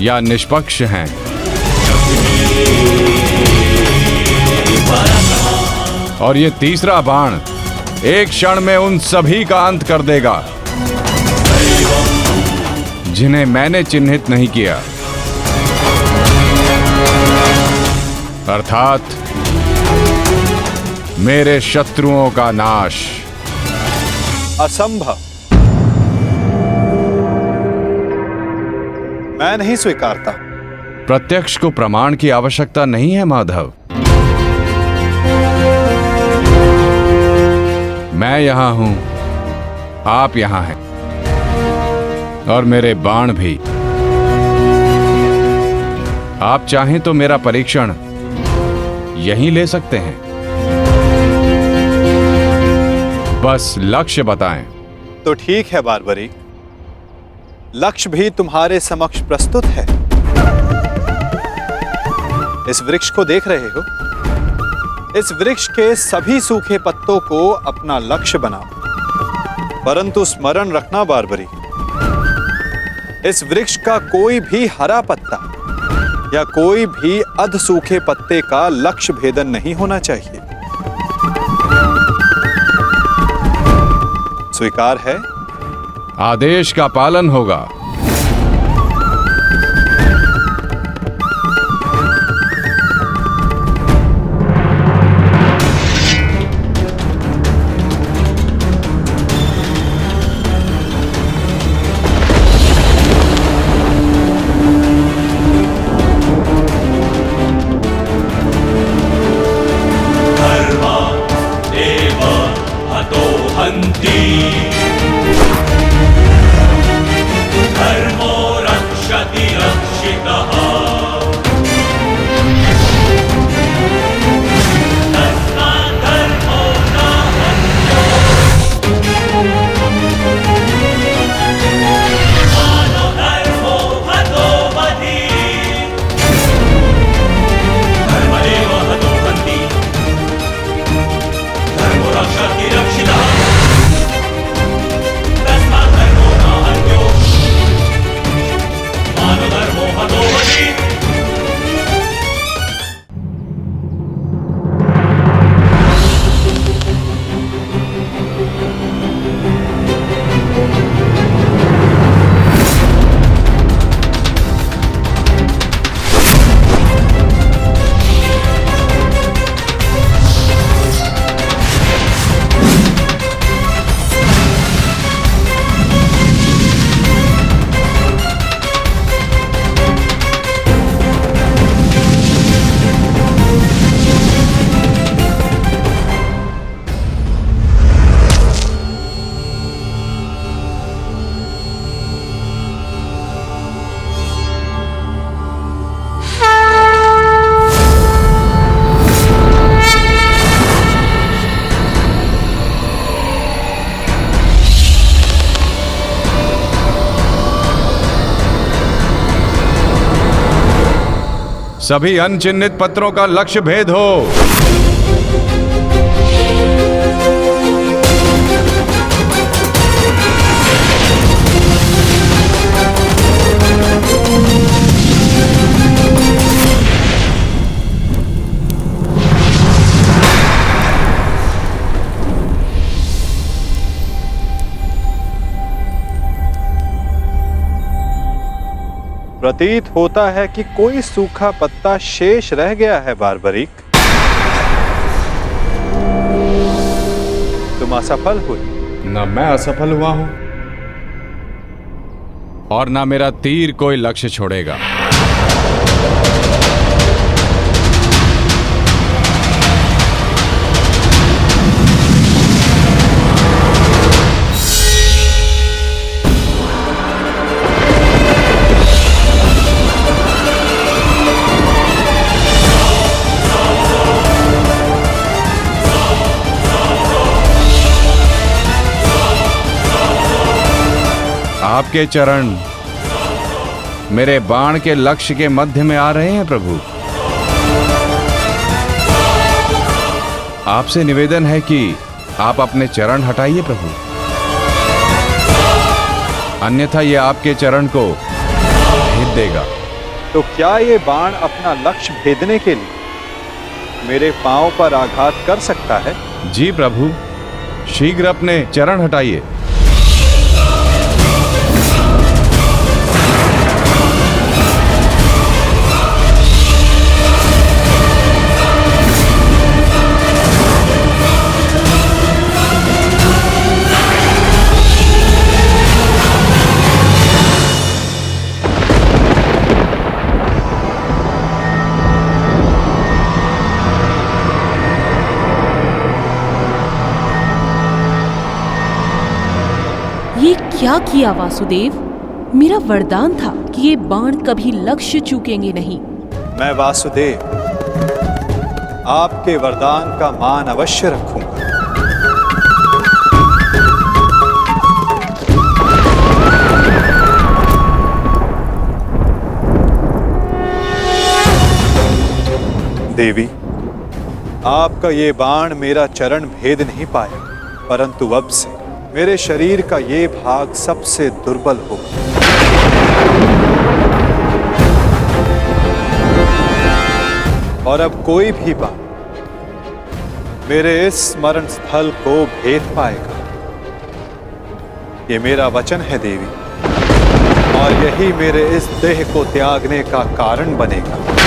या निष्पक्ष हैं। और ये तीसरा बाण एक क्षण में उन सभी का अंत कर देगा जिन्हें मैंने चिन्हित नहीं किया, अर्थात मेरे शत्रुओं का नाश। असंभव। मैं नहीं स्वीकारता। प्रत्यक्ष को प्रमाण की आवश्यकता नहीं है माधव। मैं यहां हूं, आप यहां हैं, और मेरे बाण भी। आप चाहें तो मेरा परीक्षण यहीं ले सकते हैं। बस लक्ष्य बताएं। तो ठीक है बारबरीक, लक्ष्य भी तुम्हारे समक्ष प्रस्तुत है। इस वृक्ष को देख रहे हो? इस वृक्ष के सभी सूखे पत्तों को अपना लक्ष्य बनाओ। परंतु स्मरण रखना बारबरीक, इस वृक्ष का कोई भी हरा पत्ता या कोई भी अध सूखे पत्ते का लक्ष्य भेदन नहीं होना चाहिए। स्वीकार है? आदेश का पालन होगा। सभी अनचिन्हित पत्रों का लक्ष्य भेद हो। प्रतीत होता है कि कोई सूखा पत्ता शेष रह गया है बारबरीक। तुम असफल हुए। न मैं असफल हुआ हूं और ना मेरा तीर कोई लक्ष्य छोड़ेगा। आपके चरण मेरे बाण के लक्ष्य के मध्य में आ रहे हैं प्रभु। आपसे निवेदन है कि आप अपने चरण हटाइए प्रभु, अन्यथा ये आपके चरण को भेद देगा। तो क्या ये बाण अपना लक्ष्य भेदने के लिए मेरे पांव पर आघात कर सकता है? जी प्रभु, शीघ्र अपने चरण हटाइए। ये क्या किया वासुदेव? मेरा वरदान था कि ये बाण कभी लक्ष्य चूकेंगे नहीं। मैं वासुदेव आपके वरदान का मान अवश्य रखूंगा। देवी, आपका ये बाण मेरा चरण भेद नहीं पाया, परंतु अब से मेरे शरीर का ये भाग सबसे दुर्बल होगा। और अब कोई भी बाण मेरे इस स्मरण स्थल को भेद पाएगा। ये मेरा वचन है देवी, और यही मेरे इस देह को त्यागने का कारण बनेगा।